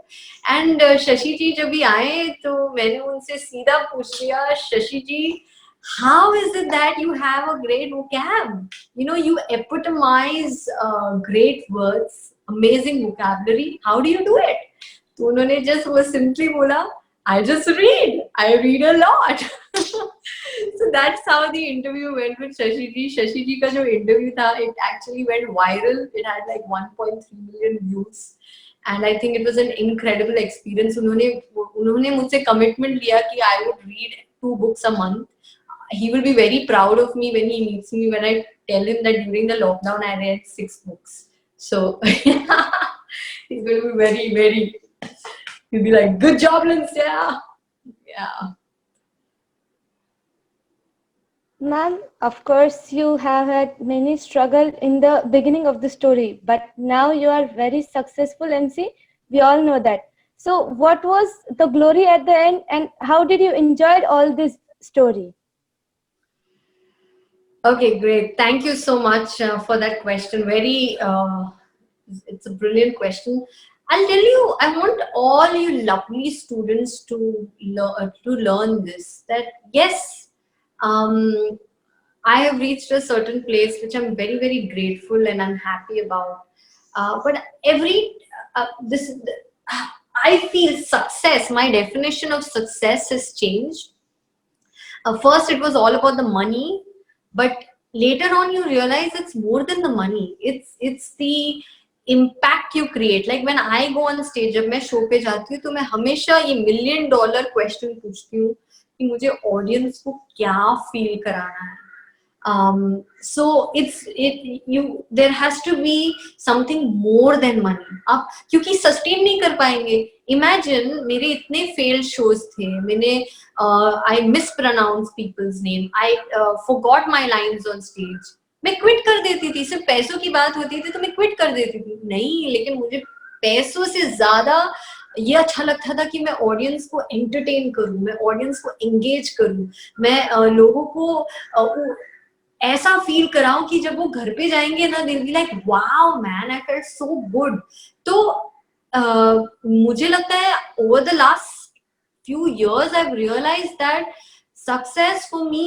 एंड शशि जी जब भी आए तो मैंने उनसे सीधा पूछ लिया, शशि जी, how is it that you have a great vocab? You know, you epitomize great words, amazing vocabulary. How do you do it? तो उन्होंने just वो simply बोला, I just read. I read a lot. So that's how the interview went with Shashi ji. Shashi ji का जो interview था, it actually went viral. It had like 1.3 million views. And I think it was an incredible experience. उन्होंने मुझसे commitment लिया कि I would read 2 books a month. He will be very proud of me when he meets me, when I tell him that during the lockdown I read 6 books. So he's going to be very, very, he'll be like, good job, Lindsay. Yeah. Ma'am, of course, you have had many struggle in the beginning of the story, but now you are very successful MC. We all know that. So what was the glory at the end, and how did you enjoy all this story? Okay, great. Thank you so much for that question. It's a brilliant question. I'll tell you, I want all you lovely students to learn this, that yes, I have reached a certain place which I'm very, very grateful and I'm happy about. But I feel success, my definition of success has changed. First, it was all about the money, but later on you realize it's more than the money. It's the impact you create. Like when I go on stage, जब मैं शो पे जाती हूँ तो मैं हमेशा ये $1 million क्वेश्चन पूछती हूँ कि मुझे ऑडियंस को क्या फील कराना है. So there has to be something more than money. आप क्योंकि सस्टेन नहीं कर पाएंगे. Imagine मेरे इतने failed shows थे, मैंने I mispronounce people's name, I forgot my lines on stage. मैं क्विट कर देती थी. सिर्फ पैसों की बात होती थी तो मैं क्विट कर देती थी. नहीं, लेकिन मुझे पैसों से ज्यादा ये अच्छा लगता था कि मैं ऑडियंस को एंटरटेन करूं, मैं ऑडियंस को एंगेज करूं, मैं लोगों को ऐसा फील कराऊं कि जब वो घर पे जाएंगे ना, they'll be like, wow man, I felt so good. तो मुझे लगता है over the last few years I've realized that success for me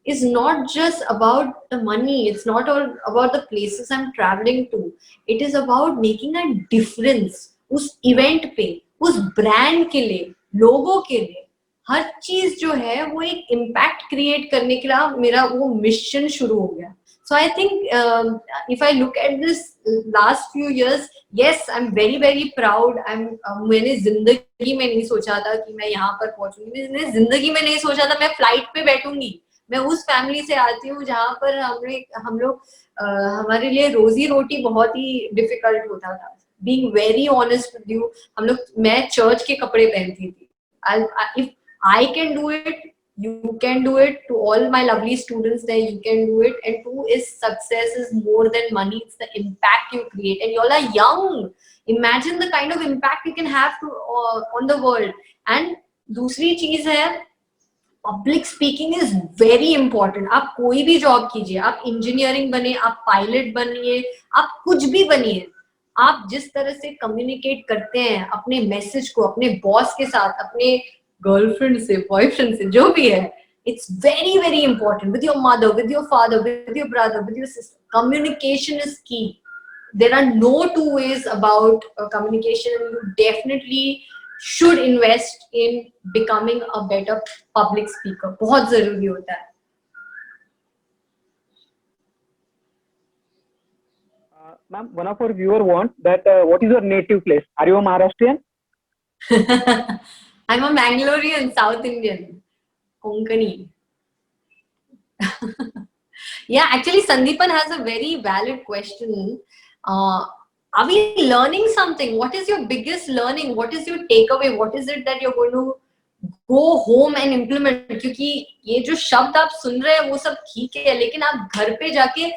is not just about the money, it's not all about the places I'm traveling to. It is about making a difference उस इवेंट पे, उस ब्रांड के लिए, लोगों के लिए. हर चीज जो है वो एक इम्पैक्ट क्रिएट करने के लिए मेरा वो मिशन शुरू हो गया. So I think if I look at this last few years, yes I am very very proud. मैंने जिंदगी में नहीं सोचा था कि मैं यहाँ पर पहुंचूंगी. मैंने जिंदगी में नहीं सोचा था मैं फ्लाइट पे बैठूंगी. मैं उस फैमिली से आती हूँ जहाँ पर हम लोग हमारे लिए रोजी रोटी बहुत ही डिफिकल्ट होता था. Being very honest with you, मैं चर्च के कपड़े पहनती थी. If I can do it, you can do it. To all my lovely students there, you can do it. And 2 is success is more than money. It's the impact you create. And you all are young. Imagine the kind of impact you can have on the world. And दूसरी चीज है, public speaking is very important. आप कोई भी जॉब कीजिए, आप इंजीनियरिंग बने, आप पायलट बनिए, आप कुछ भी बनिए, आप जिस तरह से कम्युनिकेट करते हैं अपने मैसेज को अपने बॉस के साथ, अपने गर्लफ्रेंड से, बॉयफ्रेंड से, जो भी है, it's very very important. With your mother, with your father, with your brother, with your sister, communication is key. There are no two ways about communication. You definitely should invest in becoming a better public speaker. बहुत जरूरी होता है. Ma'am, one of our viewer wants that what is your native place? Are you a Maharashtrian? I'm a Mangalorean, South Indian, Konkani. Yeah, actually, Sandeepan has a very valid question. Are we learning something? What is your biggest learning? What is your takeaway? What is it that you're going to go home and implement? क्योंकि ये जो शब्द आप सुन रहे हैं वो सब ठीक है, लेकिन आप घर पे जाके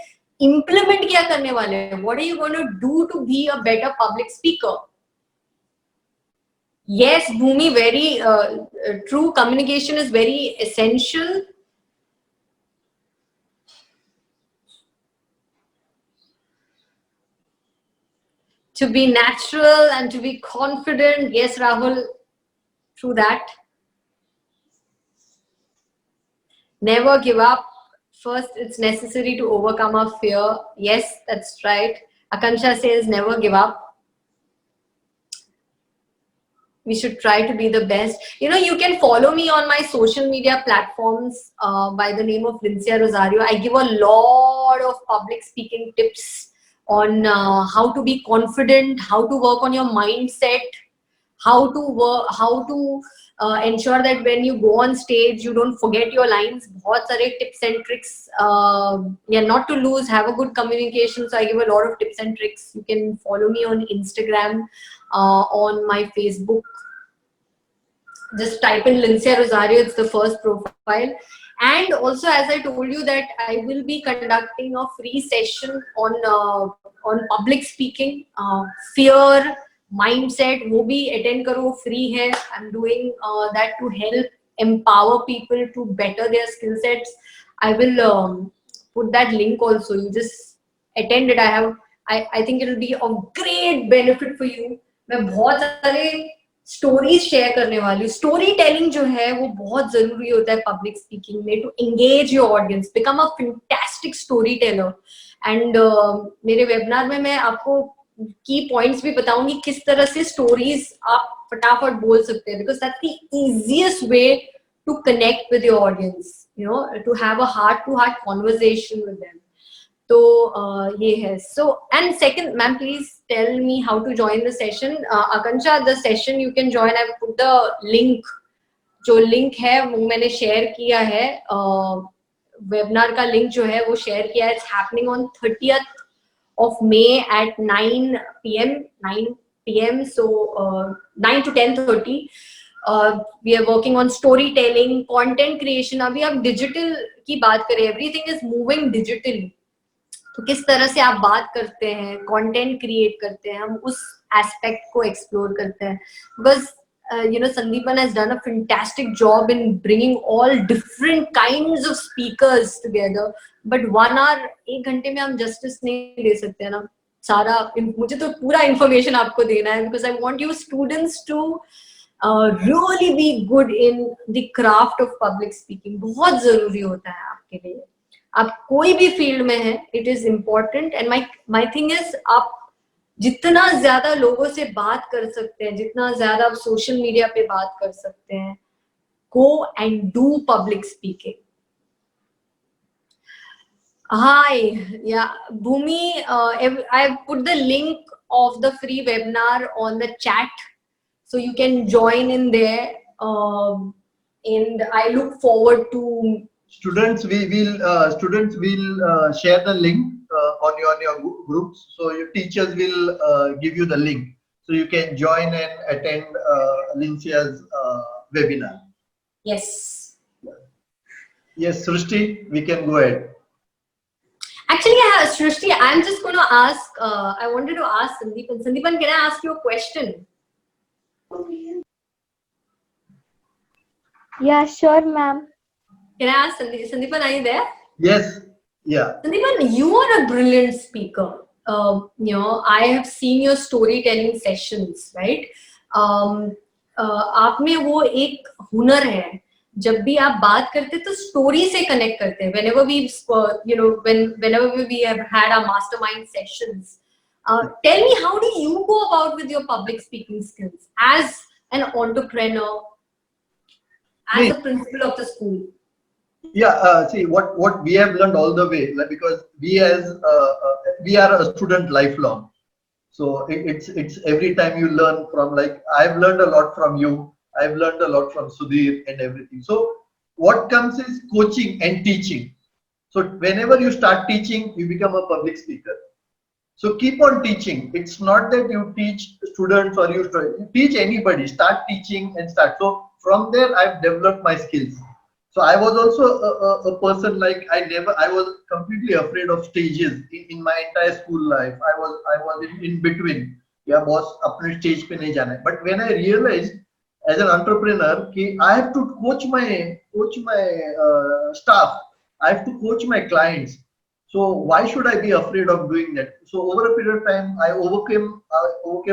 implement क्या करने वाले हैं? What are you going to do to be a better public speaker? Yes, Bhumi, very true. Communication is very essential. To be natural and to be confident. Yes, Rahul, true that. Never give up. First, it's necessary to overcome our fear. Yes, that's right. Akansha says never give up. We should try to be the best. You know, you can follow me on my social media platforms by the name of Lincia Rosario. I give a lot of public speaking tips on how to be confident, how to work on your mindset, how to work, how to ensure that when you go on stage you don't forget your lines. बहुत सारे tips and tricks. Yeah, not to lose, have a good communication. So I give a lot of tips and tricks. You can follow me on Instagram, on my Facebook. Just type in Lincia Rosario, it's the first profile. And also, as I told you, that I will be conducting a free session on public speaking, fear, mindset. वो भी attend करो, free है. I'm doing that to help empower people to better their skill sets. I will put that link also. You just attend it. I think it will be of great benefit for you. मैं बहुत सारे स्टोरीज शेयर करने वाली हूँ. स्टोरी टेलिंग जो है वो बहुत जरूरी होता है पब्लिक स्पीकिंग में, to engage your audience, become a fantastic storyteller. And मेरे वेबिनार में मैं आपको की पॉइंट्स भी बताऊंगी किस तरह से स्टोरीज आप फटाफट बोल सकते हैं, because that's the easiest way to connect with your audience, you know, to have a heart to heart conversation with them. तो ये है. So and second, ma'am please tell me how to join the session. Akanksha, the session you can join, I put the link. जो लिंक है वो मैंने शेयर किया है, वेबिनार का लिंक जो है वो शेयर किया है. It's happening on 30th of May at 9 p.m. So 9 to 10:30. We are working on storytelling, content creation. अभी आप डिजिटल की बात करें, everything is moving digitally. तो किस तरह से आप बात करते हैं, कंटेंट क्रिएट करते हैं, हम उस एस्पेक्ट को एक्सप्लोर करते हैं. Because you know, Sandeepan has done a fantastic job in bringing all different kinds of speakers together. But 1 hour, 1 घंटे में हम justice नहीं दे सकते हैं ना सारा. मुझे तो पूरा information आपको देना है, because I want you students to really be good in the craft of public speaking. बहुत जरूरी होता है आपके लिए. आप कोई भी फील्ड में है, it is important. And my thing is, आप जितना ज्यादा लोगों से बात कर सकते हैं, जितना ज्यादा आप सोशल मीडिया पे बात कर सकते हैं, go and do public speaking. Hi, yeah, Bhumi, I put the link of the free webinar on the chat, so you can join in there. And I look forward to Students will share the link on your groups, so your teachers will give you the link, so you can join and attend Lincia's webinar. Yes. Yes, Srishti, we can go ahead. Actually, Srishti, I'm just going to ask, I wanted to ask Sandeepan. Sandeepan, can I ask you a question? Yeah, sure, ma'am. Can I ask Sandeepan, are you there? Yes. Yeah. Sandeepan, you are a brilliant speaker. You know, I have seen your storytelling sessions, right? आप में वो एक हुनर है. जब भी आप बात करते तो स्टोरी से कनेक्ट करते हैं. Whenever we, you know, whenever we have had our mastermind sessions, tell me, how do you go about with your public speaking skills as an entrepreneur, as a principal of the school? Yeah, see what we have learned all the way, like, because we are a student lifelong, so it's every time you learn from, like, I've learned a lot from you, I've learned a lot from Sudhir and everything. So what comes is coaching and teaching. So whenever you start teaching, you become a public speaker. So keep on teaching. It's not that you teach students or you teach anybody. Start teaching and start. So from there, I've developed my skills. So I was also a person, like, I was completely afraid of stages in my entire school life. I was in between. Yeah, boss, apne stage pe nahi jana hai. But when I realized as an entrepreneur, I have to coach my staff. I have to coach my clients. So why should I be afraid of doing that? So over a period of time, I overcame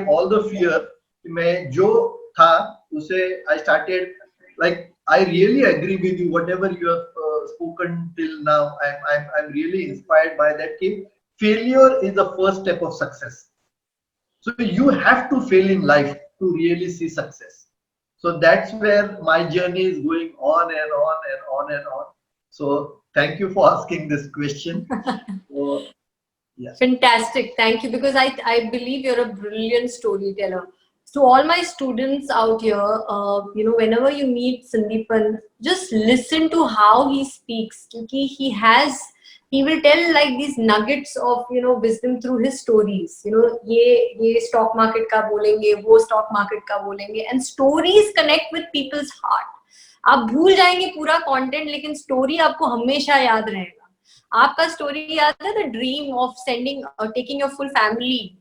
all the fear. मैं जो था उसे I started, like, I really agree with you. Whatever you have spoken till now, I'm really inspired by that. Failure is the first step of success. So you have to fail in life to really see success. So that's where my journey is going on and on and on and on. So thank you for asking this question. So, yeah. Fantastic. Thank you, because I believe you're a brilliant storyteller. To all my students out here, you know, whenever you meet Sandeepan, just listen to how he speaks, because he will tell like these nuggets of, you know, wisdom through his stories. You know, ye stock market ka bolenge, wo stock market ka bolenge, and stories connect with people's heart. आप भूल जाएंगे पूरा कंटेंट, लेकिन स्टोरी आपको हमेशा याद रहेगा. आपका स्टोरी याद है, the dream of taking your full family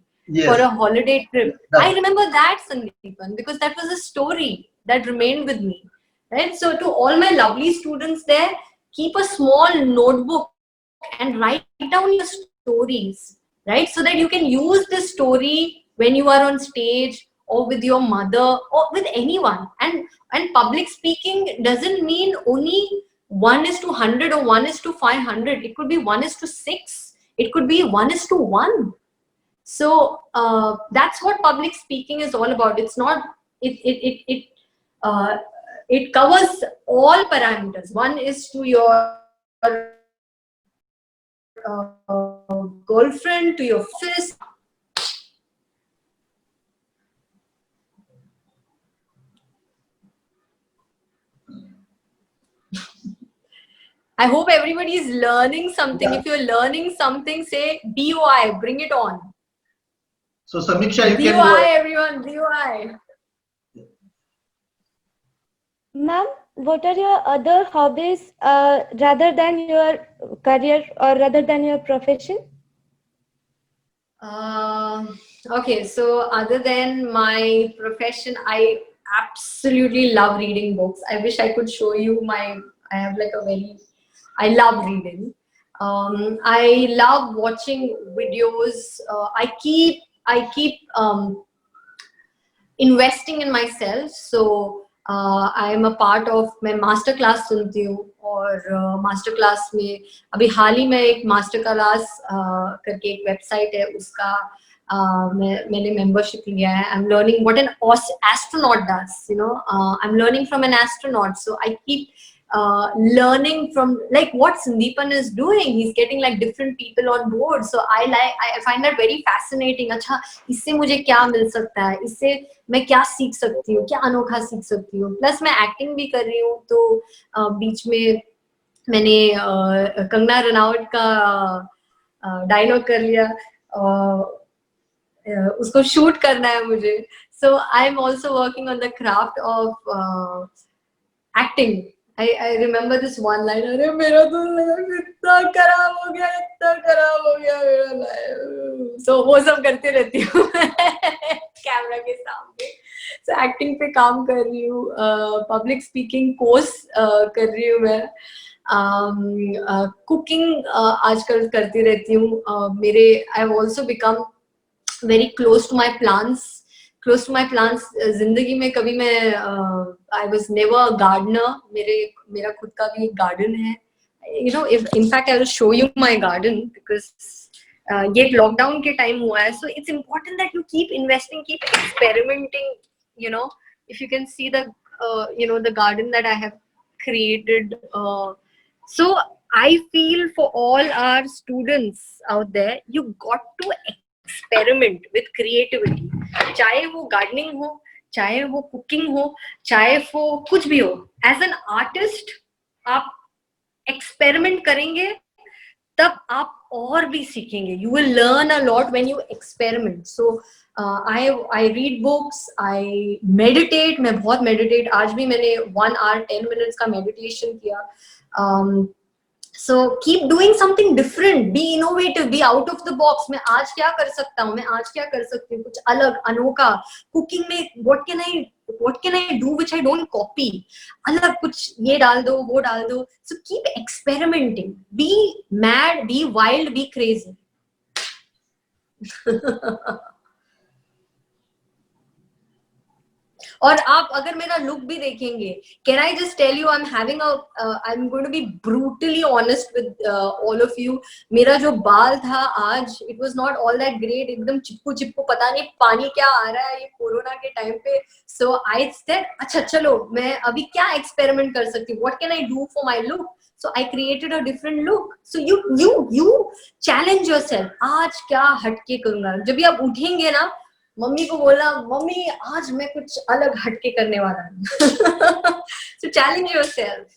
for a holiday trip. I remember that, Sandeepan, because that was a story that remained with me, right? So to all my lovely students there, keep a small notebook and write down your stories, right? So that you can use this story when you are on stage, or with your mother, or with anyone. And public speaking doesn't mean only 1:100 or 1:500. It could be 1:6. It could be 1:1. So that's what public speaking is all about. It's not, it covers all parameters. 1:to your girlfriend, to your office. I hope everybody is learning something. If you're learning something, say BOI, bring it on. So Samiksha, you BOI, can go. everyone, BOI. Ma'am, what are your other hobbies rather than your career or rather than your profession? Okay, so other than my profession, I absolutely love reading books. I wish I could show you I love reading. I love watching videos. I keep investing in myself. So I am a part of my master class सुनती हूँ, और master class में अभी हाल ही में एक master class करके एक website है, उसका मैंने membership लिया है. I'm learning what an astronaut does. You know, I'm learning from an astronaut. So I keep learning from like what Sandeepan is doing. He's getting like different people on board. So I find that very fascinating. अच्छा, इससे मुझे क्या मिल सकता है, इससे मैं क्या सीख सकती हूँ, क्या अनोखा सीख सकती हूँ. प्लस मैं एक्टिंग भी कर रही हूँ, तो बीच में मैंने कंगना रनावत का डायलॉग कर लिया, उसको शूट करना है मुझे. So I'm also working on the craft of acting. I remember this one line, अरे मेरा तो इतना खराब हो गया मेरा लाइफ. So वो सब करते रहती हूँ कैमरा के सामने. So एक्टिंग पे काम कर रही हूँ, पब्लिक स्पीकिंग कोर्स कर रही हूँ मैं. कुकिंग आजकल करती रहती हूँ. मेरे I have also become very close to my plants. जिंदगी में कभी मैं I was never a gardener. मेरा खुद का भी एक गार्डन है. if in fact I will show you my garden because ये लॉकडाउन के टाइम हुआ है. So it's important that you keep investing, keep experimenting. If you can see the garden that I have created. So I feel for all our students out there, you got to experiment with creativity. चाहे वो गार्डनिंग हो, चाहे वो कुकिंग हो, चाहे वो कुछ भी हो. एज एन आर्टिस्ट आप एक्सपेरिमेंट करेंगे तब आप और भी सीखेंगे. You will learn a lot when you experiment. So I read books, I meditate. मैं बहुत मेडिटेट, आज भी मैंने 1 hour 10 minutes का मेडिटेशन किया. So keep doing something different, be innovative, be out of the box. मैं आज क्या कर सकता हूँ, मैं आज क्या कर सकती हूँ, कुछ अलग अनोखा. कुकिंग में what can I do which I don't copy. अलग कुछ ये डाल दो, वो डाल दो. So keep experimenting, be mad, be wild, be crazy. और आप अगर मेरा लुक भी देखेंगे, can I just tell you, I am going to be brutally honest with all of you. मेरा जो बाल था आज, it was not all that great. एकदम चिपकू, पता नहीं पानी क्या आ रहा है ये कोरोना के टाइम पे. सो आई सेड अच्छा चलो मैं अभी क्या एक्सपेरिमेंट कर सकती हूँ, what can I do for my look. So I created a different look. So you challenge yourself. आज क्या हटके करूंगा. जब भी आप उठेंगे ना, मम्मी को बोला, मम्मी आज मैं कुछ अलग हटके करने वाला हूँ. So challenge yourself.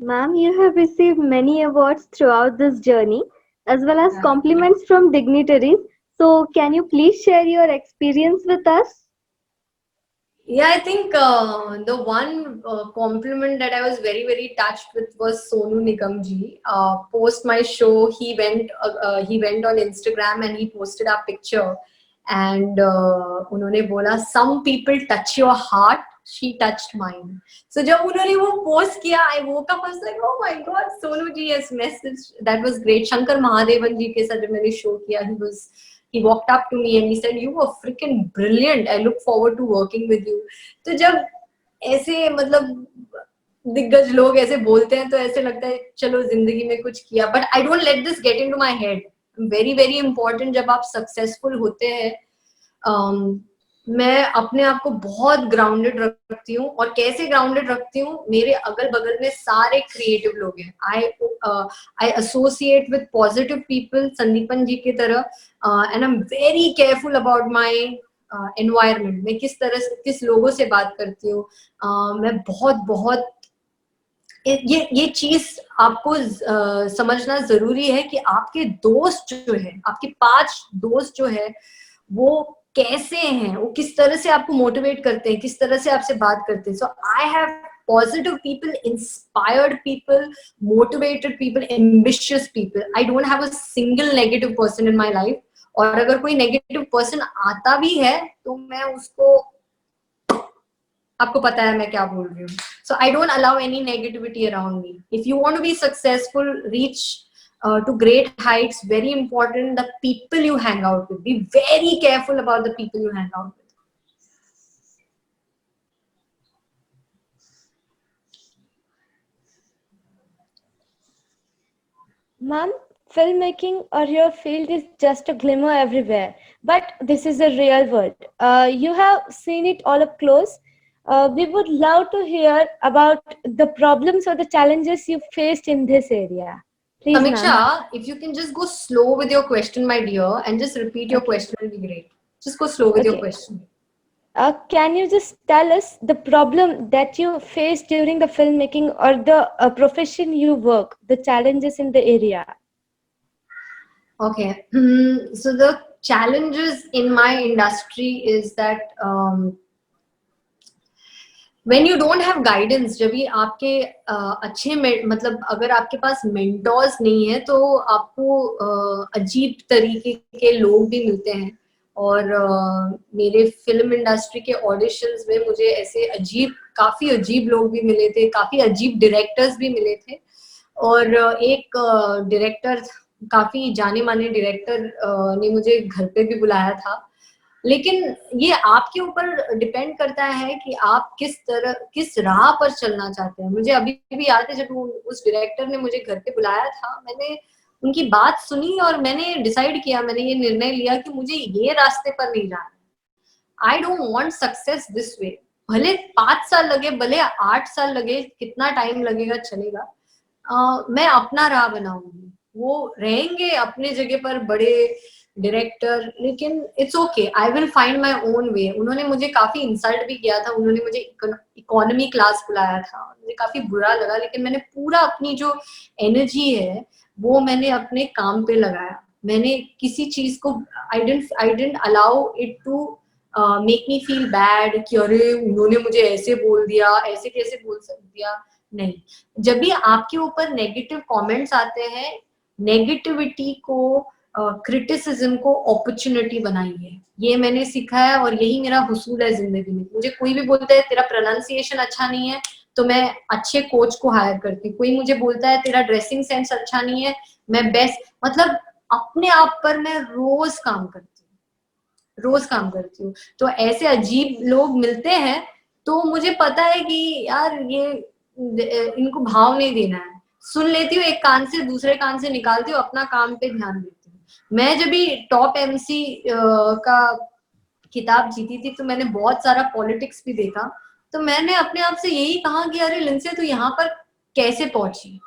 Ma'am, you have received many awards throughout this journey, as well as compliments from dignitaries. So can you please share your experience with us? Yeah, I think the one compliment that I was very, very touched with was Sonu Nigam ji. Post my show, he went on Instagram and he posted our picture. And उन्होंने बोला, some people touch your heart, she touched mine. So जब उन्होंने वो post किया, I woke up, I was like, oh my God, Sonu ji has messaged. That was great. Shankar Mahadevan ji के साथ जब मैंने show किया, he walked up to me and he said, you were freaking brilliant, I look forward to working with you. तो जब ऐसे मतलब दिग्गज लोग ऐसे बोलते हैं तो ऐसे लगता है चलो जिंदगी में कुछ किया. But I don't let this get into my head. Very very important. जब आप सक्सेसफुल होते हैं, मैं अपने आप को बहुत ग्राउंडेड रखती हूँ. और कैसे ग्राउंडेड रखती हूँ, मेरे अगल बगल में सारे क्रिएटिव लोग हैं. I associate with positive people, Sandeepan ji की तरह. And I am very careful about my environment. मैं किस लोगों से बात करती हूँ. मैं बहुत ये चीज आपको समझना जरूरी है कि आपके दोस्त जो है, आपके 5 दोस्त जो है, वो कैसे हैं, वो किस तरह से आपको मोटिवेट करते हैं, किस तरह से आपसे बात करते हैं. So I have positive people, inspired people, motivated people, ambitious people. I don't have a single negative person in my life. और अगर कोई negative person आता भी है तो मैं उसको, आपको पता है मैं क्या बोल रही हूँ. So I don't allow any negativity around me. If you want to be successful, reach to great heights, very important, the people you hang out with. Be very careful about the people you hang out with. Ma'am, filmmaking or your field is just a glimmer everywhere, but this is a real world. You have seen it all up close. We would love to hear about the problems or the challenges you faced in this area. Please, Samiksha, ma'am. if you can just go slow with your question, my dear, and just repeat your question, will be great. Just go slow with your Okay. question. Can you just tell us the problem that you faced during the filmmaking or the profession you work, the challenges in the area? Okay. So the challenges in my industry is that when you don't have guidance, जब भी आपके अच्छे मतलब अगर आपके पास mentors नहीं है तो आपको अजीब तरीके के लोग भी मिलते हैं. और मेरे फिल्म इंडस्ट्री के ऑडिशंस में मुझे ऐसे काफी अजीब लोग भी मिले थे, काफी अजीब डायरेक्टर्स भी मिले थे। और एक डायरेक्टर, काफी जाने माने डायरेक्टर ने मुझे घर पे भी बुलाया था। लेकिन ये आपके ऊपर डिपेंड करता है कि आप किस राह पर चलना चाहते हैं। मुझे अभी भी याद है जब उस डायरेक्टर ने मुझे घर पे बुलाया था, मैंने उनकी बात सुनी और मैंने डिसाइड किया, मैंने ये निर्णय लिया कि मुझे ये रास्ते पर नहीं जाना है। I don't want success this way. भले 5 साल लगे, भले 8 साल लगे, कितना टाइम लगेगा चलेगा, मैं अपना राह बनाऊंगी। वो रहेंगे अपने जगह पर बड़े डायरेक्टर, लेकिन it's okay, I will find my own way. उन्होंने मुझे काफी इंसल्ट भी किया था, उन्होंने मुझे इकोनॉमी क्लास बुलाया था, मुझे काफी बुरा लगा, लेकिन मैंने पूरा अपनी जो एनर्जी है वो मैंने अपने काम पे लगाया। मैंने किसी चीज को I didn't allow it to make me feel bad कि अरे उन्होंने मुझे ऐसे बोल दिया, ऐसे कैसे बोल दिया। नहीं, जब भी आपके ऊपर नेगेटिव कमेंट्स आते हैं, नेगेटिविटी को, क्रिटिसिज्म को अपॉर्चुनिटी बनाइए। ये मैंने सीखा है और यही मेरा हुसूल है जिंदगी में। मुझे कोई भी बोलता है तेरा प्रोनाउंसिएशन अच्छा नहीं है, तो मैं अच्छे कोच को हायर करती हूँ। कोई मुझे बोलता है तेरा ड्रेसिंग सेंस अच्छा नहीं है, मैं बेस्ट, मतलब अपने आप पर मैं रोज काम करती हूँ। तो ऐसे अजीब लोग मिलते हैं तो मुझे पता है कि यार ये इनको भाव नहीं देना है, सुन लेती हूँ एक कान से, दूसरे कान से निकालती हूँ, अपना काम पे ध्यान देती हूँ। मैं जब भी टॉप एमसी का किताब जीती थी तो मैंने बहुत सारा पॉलिटिक्स भी देखा, तो मैंने अपने आप से यही कहा कि अरे लिंसे तू यहाँ पर कैसे पहुंची?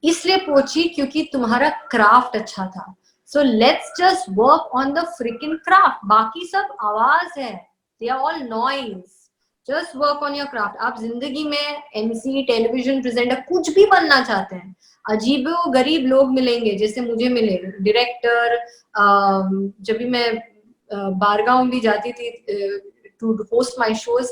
इसलिए पहुंची क्योंकि तुम्हारा क्राफ्ट अच्छा था। So let's just work on the freaking craft. बाकी सब आवाज है, they are all noise. Just work on your craft. आप जिंदगी में एमसी, टेलीविजन प्रेजेंटर, कुछ भी बनना चाहते हैं, अजीबो गरीब लोग मिलेंगे जैसे मुझे मिले, डायरेक्टर। जब भी मैं बारगांव भी जाती थी to host my shows,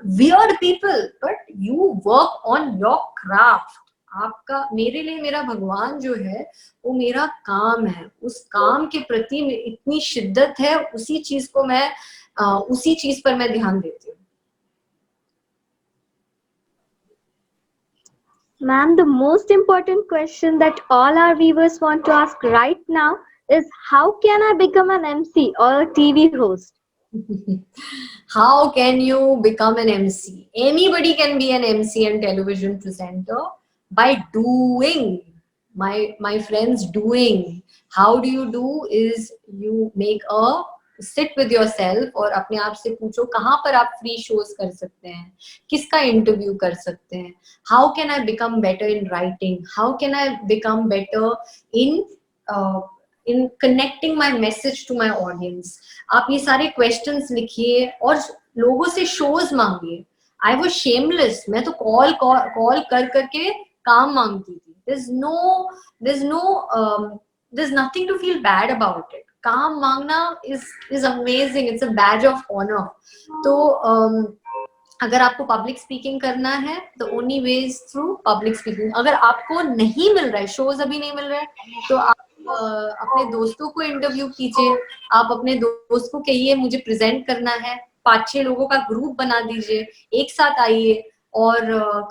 weird people, but you work on your craft. आपका, मेरे लिए मेरा भगवान जो है वो मेरा काम है, उस काम के प्रति इतनी शिद्दत है, उसी चीज पर मैं ध्यान देती हूँ। Ma'am, the most important question that all our viewers want to ask right now is how can I become an MC or a TV host? How can you become an MC? Anybody can be an MC and television presenter by doing. My friends, doing. How do you do is you sit with yourself और अपने आप से पूछो कहाँ पर आप फ्री शोज कर सकते हैं, किसका इंटरव्यू कर सकते हैं। How can I become better in writing? How can I become better in connecting my message to my audience? आप ये सारे क्वेश्चंस लिखिए और लोगों से शोज मांगिए। I was shameless. मैं तो कॉल करके काम मांगती थी। There's nothing to feel bad about it. काम मांगना is amazing. It's a badge of honor. तो अगर आपको पब्लिक स्पीकिंग करना है, the only way is through public speaking. अगर आपको नहीं मिल रहा है, शोज अभी नहीं मिल रहा है, तो आप अपने दोस्तों को इंटरव्यू कीजिए। आप अपने दोस्त को कहिए मुझे प्रेजेंट करना है, 5-6 लोगों का ग्रुप बना दीजिए, एक साथ आइए और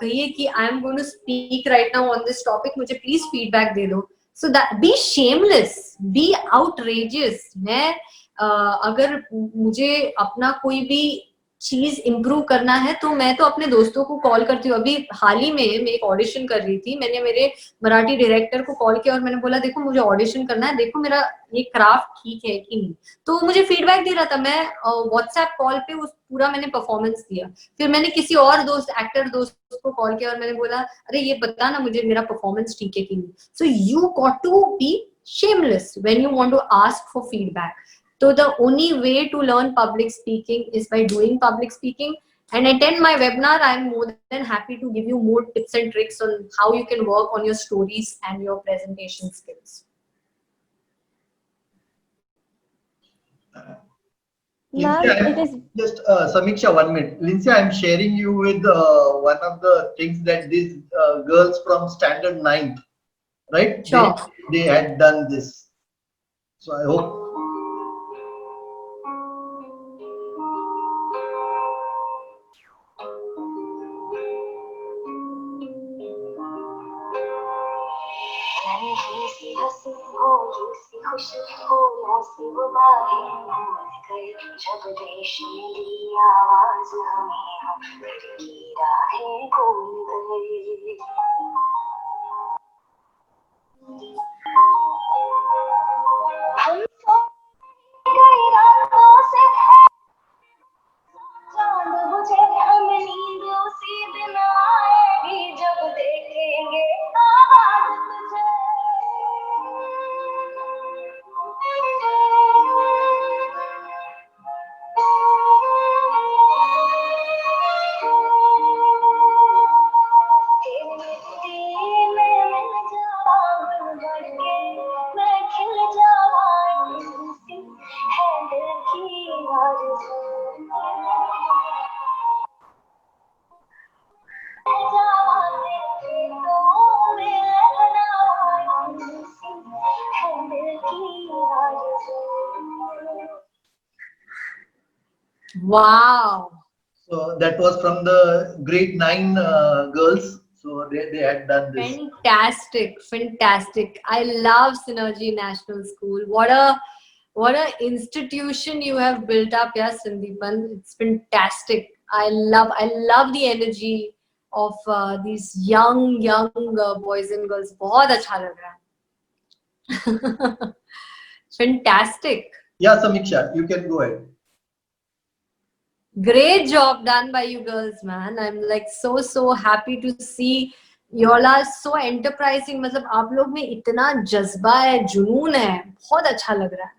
कहिए कि I am going to speak right now on this topic, मुझे प्लीज फीडबैक दे दो। So that, be shameless, be outrageous. मैं अगर मुझे अपना कोई भी चीज इम्प्रूव करना है तो मैं तो अपने दोस्तों को कॉल करती हूँ। अभी हाल ही में मैं एक ऑडिशन कर रही थी, मैंने मेरे मराठी डायरेक्टर को कॉल किया और मैंने बोला देखो मुझे ऑडिशन करना है, देखो मेरा ये क्राफ्ट ठीक है कि नहीं। तो मुझे फीडबैक दे रहा था। मैं व्हाट्सएप कॉल पे उस पूरा मैंने परफॉर्मेंस दिया। फिर मैंने किसी और एक्टर दोस्त को कॉल किया और मैंने बोला अरे ये बता ना मुझे मेरा परफॉर्मेंस ठीक है कि नहीं। So you got to be shameless when you want to ask for feedback. So the only way to learn public speaking is by doing public speaking. And attend my webinar. I am more than happy to give you more tips and tricks on how you can work on your stories and your presentation skills. Lindsay, it is just Samiksha, 1 minute. Lindsay, I'm sharing you with one of the things that these girls from standard 9th, right? Sure. They had done this. So I hope. कहीं सी हंसी भोली सी खुश फूलों से वो बाहें मूंद गए जब देश ने दी आवाज हमें हम फिर की राहें भूल गए हम सो गए रातों से चांद बुझे हम नींद उसी दिन आएगी जब देखेंगे आवाज तुझे तेरी मिट्टी में मिल जावा गुल बढ़ के मैं खिल जावा सी है दिल की आरज़ू Wow. So that was from the grade 9 girls. So they had done this. Fantastic, fantastic. I love Synergy National School. What a institution you have built up, yeah, Sandeepan. It's fantastic. I love the energy of these young boys and girls. बहुत अच्छा लग रहा है. Fantastic. Yeah, Samiksha, you can go ahead. Great job done by you girls, man. I'm like so happy to see you all are so enterprising. मतलब आप लोग में इतना जज्बा है, जुनून है, बहुत अच्छा लग रहा है.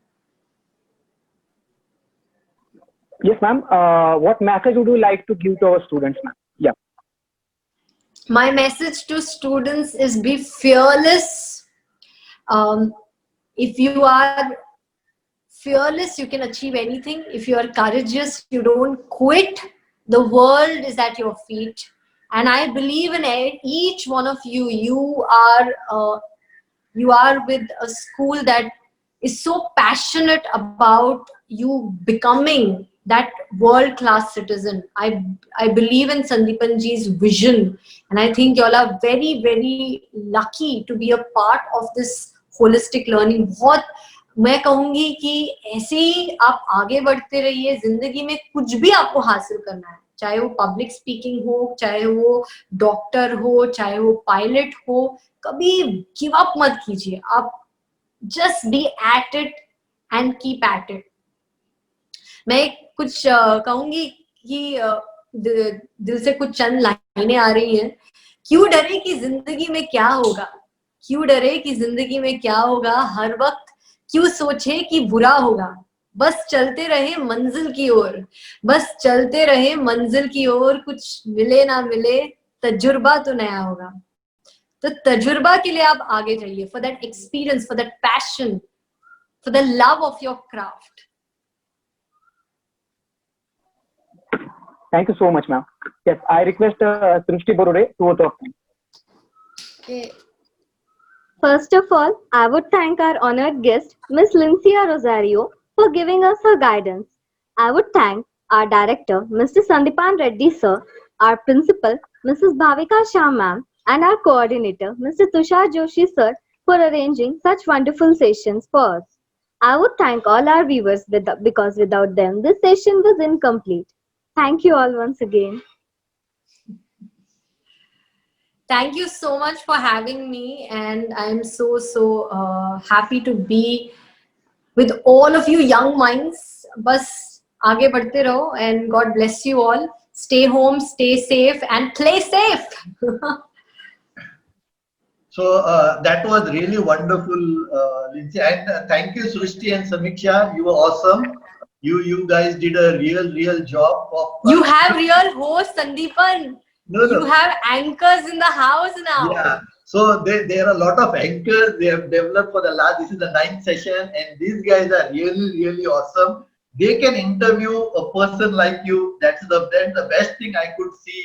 Yes, ma'am. What message would you like to give to our students, ma'am? Yeah. My message to students is be fearless. If you are fearless, you can achieve anything. If you are courageous, you don't quit. The world is at your feet. And I believe in each one of you. You are with a school that is so passionate about you becoming that world-class citizen. I believe in Sandeepanji's vision. And I think you all are very lucky to be a part of this holistic learning. मैं कहूंगी कि ऐसे ही आप आगे बढ़ते रहिए. जिंदगी में कुछ भी आपको हासिल करना है, चाहे वो पब्लिक स्पीकिंग हो, चाहे वो डॉक्टर हो, चाहे वो पायलट हो, कभी गिव अप मत कीजिए. आप just be at it and keep at it. मैं कुछ कहूंगी कि दिल से कुछ चंद लाइनें आ रही हैं. क्यों डरे कि जिंदगी में क्या होगा, क्यों डरे कि जिंदगी में क्या होगा, हर वक्त क्यों सोचे कि बुरा होगा, बस चलते रहे मंजिल की ओर, बस चलते रहे मंजिल की ओर. कुछ मिले ना मिले, तजुर्बा तो नया होगा. तो तजुर्बा के लिए आप आगे जाइए, for that experience, for that passion, for the love of your craft. Thank you so much, ma'am. Yes, I request Srishti Borode to talk. Okay. First of all, I would thank our honored guest, Miss Lincia Rosario, for giving us her guidance. I would thank our director, Mr. Sandeepan Reddy sir, our principal, Mrs. Bhavika Shah ma'am, and our coordinator, Mr. Tushar Joshi sir, for arranging such wonderful sessions for us. I would thank all our viewers because without them, this session was incomplete. Thank you all once again. Thank you so much for having me, and I'm so happy to be with all of you young minds. Bas aage badhte raho, and God bless you all. Stay home, stay safe, and play safe. So that was really wonderful, Lindsay, and thank you, Srishti and Samiksha. You were awesome. You guys did a real job. You have real hosts, Sandeepan. No. You have anchors in the house now. Yeah. So there are a lot of anchors they have developed for the last. This is the 9th session, and these guys are really awesome. They can interview a person like you. That's the best thing I could see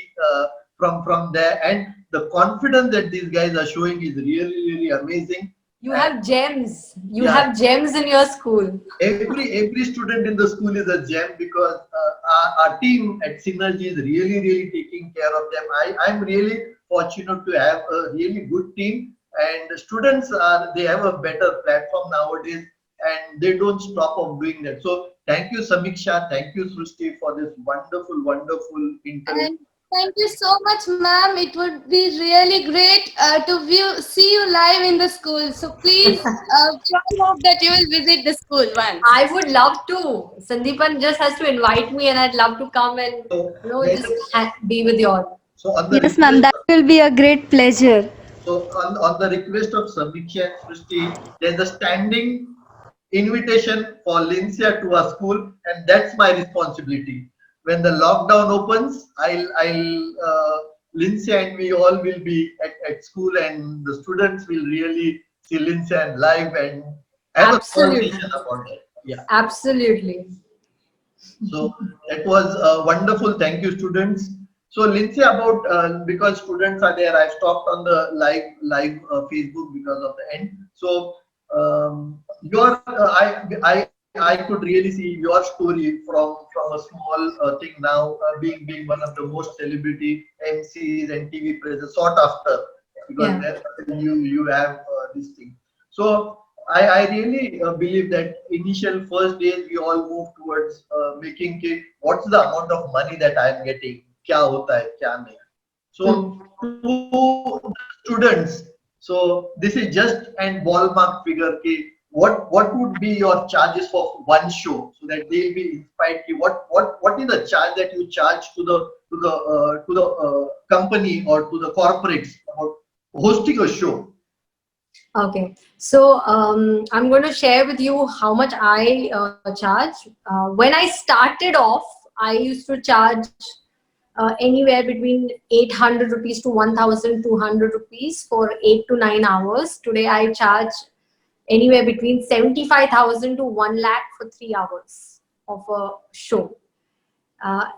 from there, and the confidence that these guys are showing is really amazing. You have gems. You have gems in your school. Every student in the school is a gem, because our team at Synergy is really taking care of them. I'm really fortunate to have a really good team, and students they have a better platform nowadays, and they don't stop of doing that. So thank you, Samiksha, thank you, Srushti, for this wonderful interview. And thank you so much, ma'am. It would be really great to see you live in the school. So please, I hope that you will visit the school once. I would love to. Sandeepan just has to invite me, and I'd love to come and So, just be with you all. so on the Yes, ma'am, request that will be a great pleasure. So on the request of Samiksha and Srishti, there's a standing invitation for Lincia to our school, and that's my responsibility. When the lockdown opens, Lincia and we all will be at school, and the students will really see Lincia and live and have Absolutely. a conversation about it. Yeah. Absolutely. So that was wonderful. Thank you, students. So Lindsay, about because students are there, I've stopped on the live Facebook because of the end. So your I could really see your story from a small thing now being one of the most celebrity MCs and TV presenters sought after, because there you have this thing. So I really believe that initial first days we all move towards making what's the amount of money that I am getting, क्या होता है, क्या नहीं. So to students, so this is just an ballpark figure. What would be your charges for one show, so that they'll be inspired? What is the charge that you charge to the company or to the corporates about hosting a show? Okay, so I'm going to share with you how much I charge. When I started off, I used to charge anywhere between 800 rupees to 1,200 rupees for 8 to 9 hours. Today I charge anywhere between 75,000 to 1 lakh for 3 hours of a show.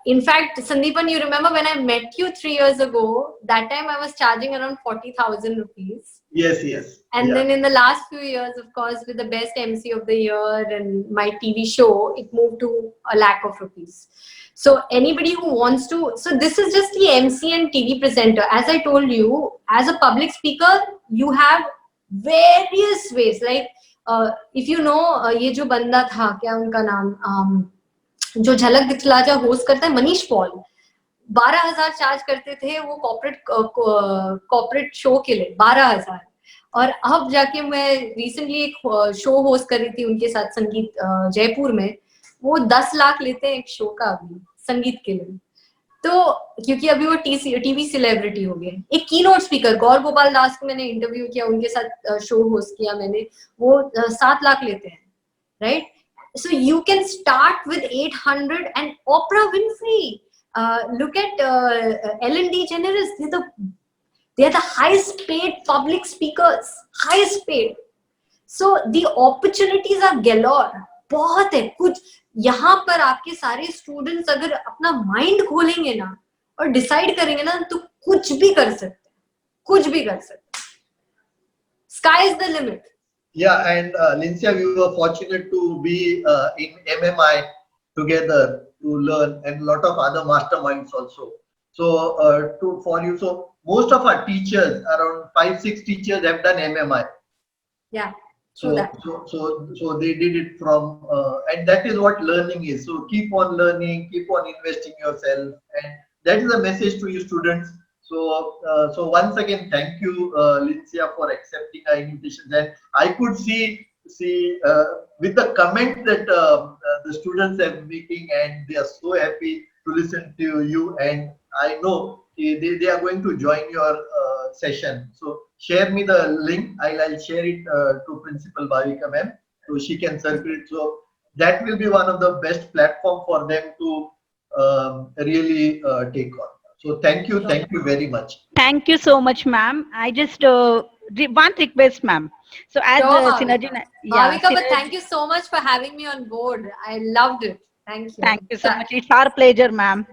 In fact, Sandeepan, you remember when I met you 3 years ago, that time I was charging around 40,000 rupees. Yes. And then in the last few years, of course, with the best MC of the year and my TV show, it moved to 1 lakh of rupees. So anybody who wants to, so this is just the MC and TV presenter. As I told you, as a public speaker, you have various ways. Like, if you know, ये जो बंदा था, क्या उनका नाम, जो झलक दिखला जा होस्ट करता है, मनीष पॉल, 12,000 चार्ज करते थे वो कॉर्पोरेट शो के लिए, 12,000. और अब जाके मैं रिसेंटली एक शो होस्ट कर रही थी उनके साथ, संगीत जयपुर में, वो 10 लाख लेते हैं एक शो का अभी संगीत के लिए. तो क्योंकि अभी वो टीवी सेलिब्रिटी हो गए. एक कीनोट स्पीकर गौर गोपाल दास को मैंने इंटरव्यू किया, उनके साथ शो होस्ट किया मैंने, वो 7 लाख लेते हैं, right? So you can start with 800, and Oprah Winfrey, look at Ellen DeGeneres, they're the highest paid public speakers, highest paid. So the opportunities are galore, बहुत है कुछ. यहाँ पर आपके सारे स्टूडेंट्स अगर अपना माइंड खोलेंगे ना और डिसाइड करेंगे ना, तो कुछ भी कर सकते, कुछ भी कर सकते. Sky is the limit. Yeah, and Lincia, we were fortunate to be in MMI together to learn, and a lot of other masterminds also. So for you, so most of our teachers, around 5-6 teachers, have done MMI. Yeah. So they did it from, and that is what learning is. So keep on learning, keep on investing yourself, and that is a message to you students. So once again, thank you, Lincia, for accepting our invitations. And I could see with the comment that the students are making, and they are so happy to listen to you. And I know they are going to join your session. So share me the link. I'll share it to Principal Bhavika ma'am, so she can circulate. So that will be one of the best platform for them to really take on. So thank you very much. Thank you so much, ma'am. I just one request, ma'am. So as Synergy, Bhavika, but thank you so much for having me on board. I loved it. Thank you. Thank you so much. It's our pleasure, ma'am.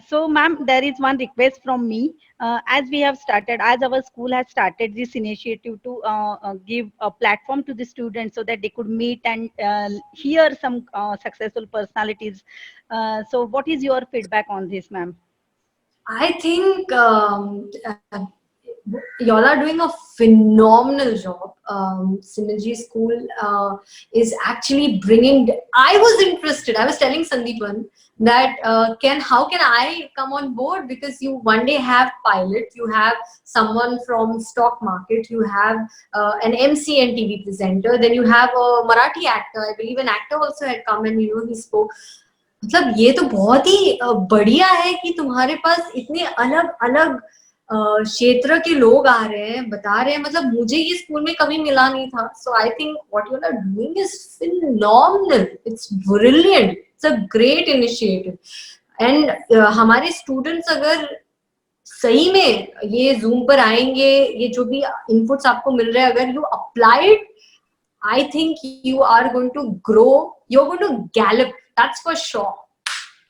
So, ma'am, there is one request from me. As we have started, as our school has started this initiative to give a platform to the students so that they could meet and hear some successful personalities. So, what is your feedback on this, ma'am? I think y'all are doing a phenomenal job. Synergy School is actually bringing. I was interested. I was telling Sandeepan that how can I come on board, because you one day have pilot, you have someone from stock market, you have an MC and TV presenter, then you have a Marathi actor. I believe an actor also had come and he spoke. मतलब ये तो बहुत ही बढ़िया है कि तुम्हारे पास इतने अलग अलग क्षेत्र के लोग आ रहे हैं, बता रहे हैं. मतलब मुझे ये स्कूल में कभी मिला नहीं था. So I think what you are doing is phenomenal. It's brilliant. It's a great initiative. And हमारे स्टूडेंट्स अगर सही में ये जूम पर आएंगे, ये जो भी इनपुट्स आपको मिल रहे हैं, अगर you applied, I think you are going to grow. You're going to gallop. That's for sure.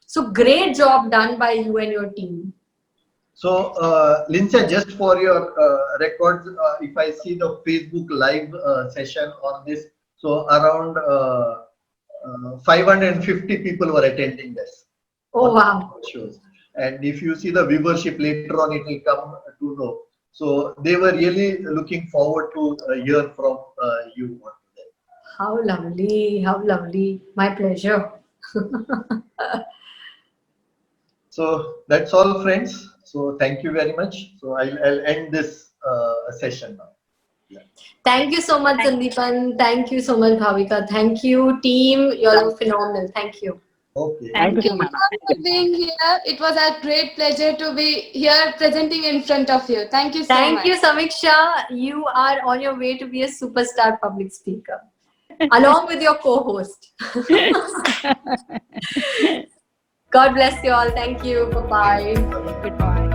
So great job done by you and your team. So, Lindsay, just for your records, if I see the Facebook live session on this, so around 550 people were attending this. Oh, wow. Shows. And if you see the viewership later on, it will come to know. So they were really looking forward to hear from you. How lovely, how lovely. My pleasure. So that's all, friends. So thank you very much. So I'll end this session now. Yeah. Thank you so much, Sandeepan. Thank you so much, Bhavika. Thank you, team. You're phenomenal. Thank you. Okay. Thank you for being here. It was a great pleasure to be here presenting in front of you. Thank you so much. Thank you, Samiksha. You are on your way to be a superstar public speaker, along with your co-host. God bless you all. Thank you. Bye-bye. Goodbye.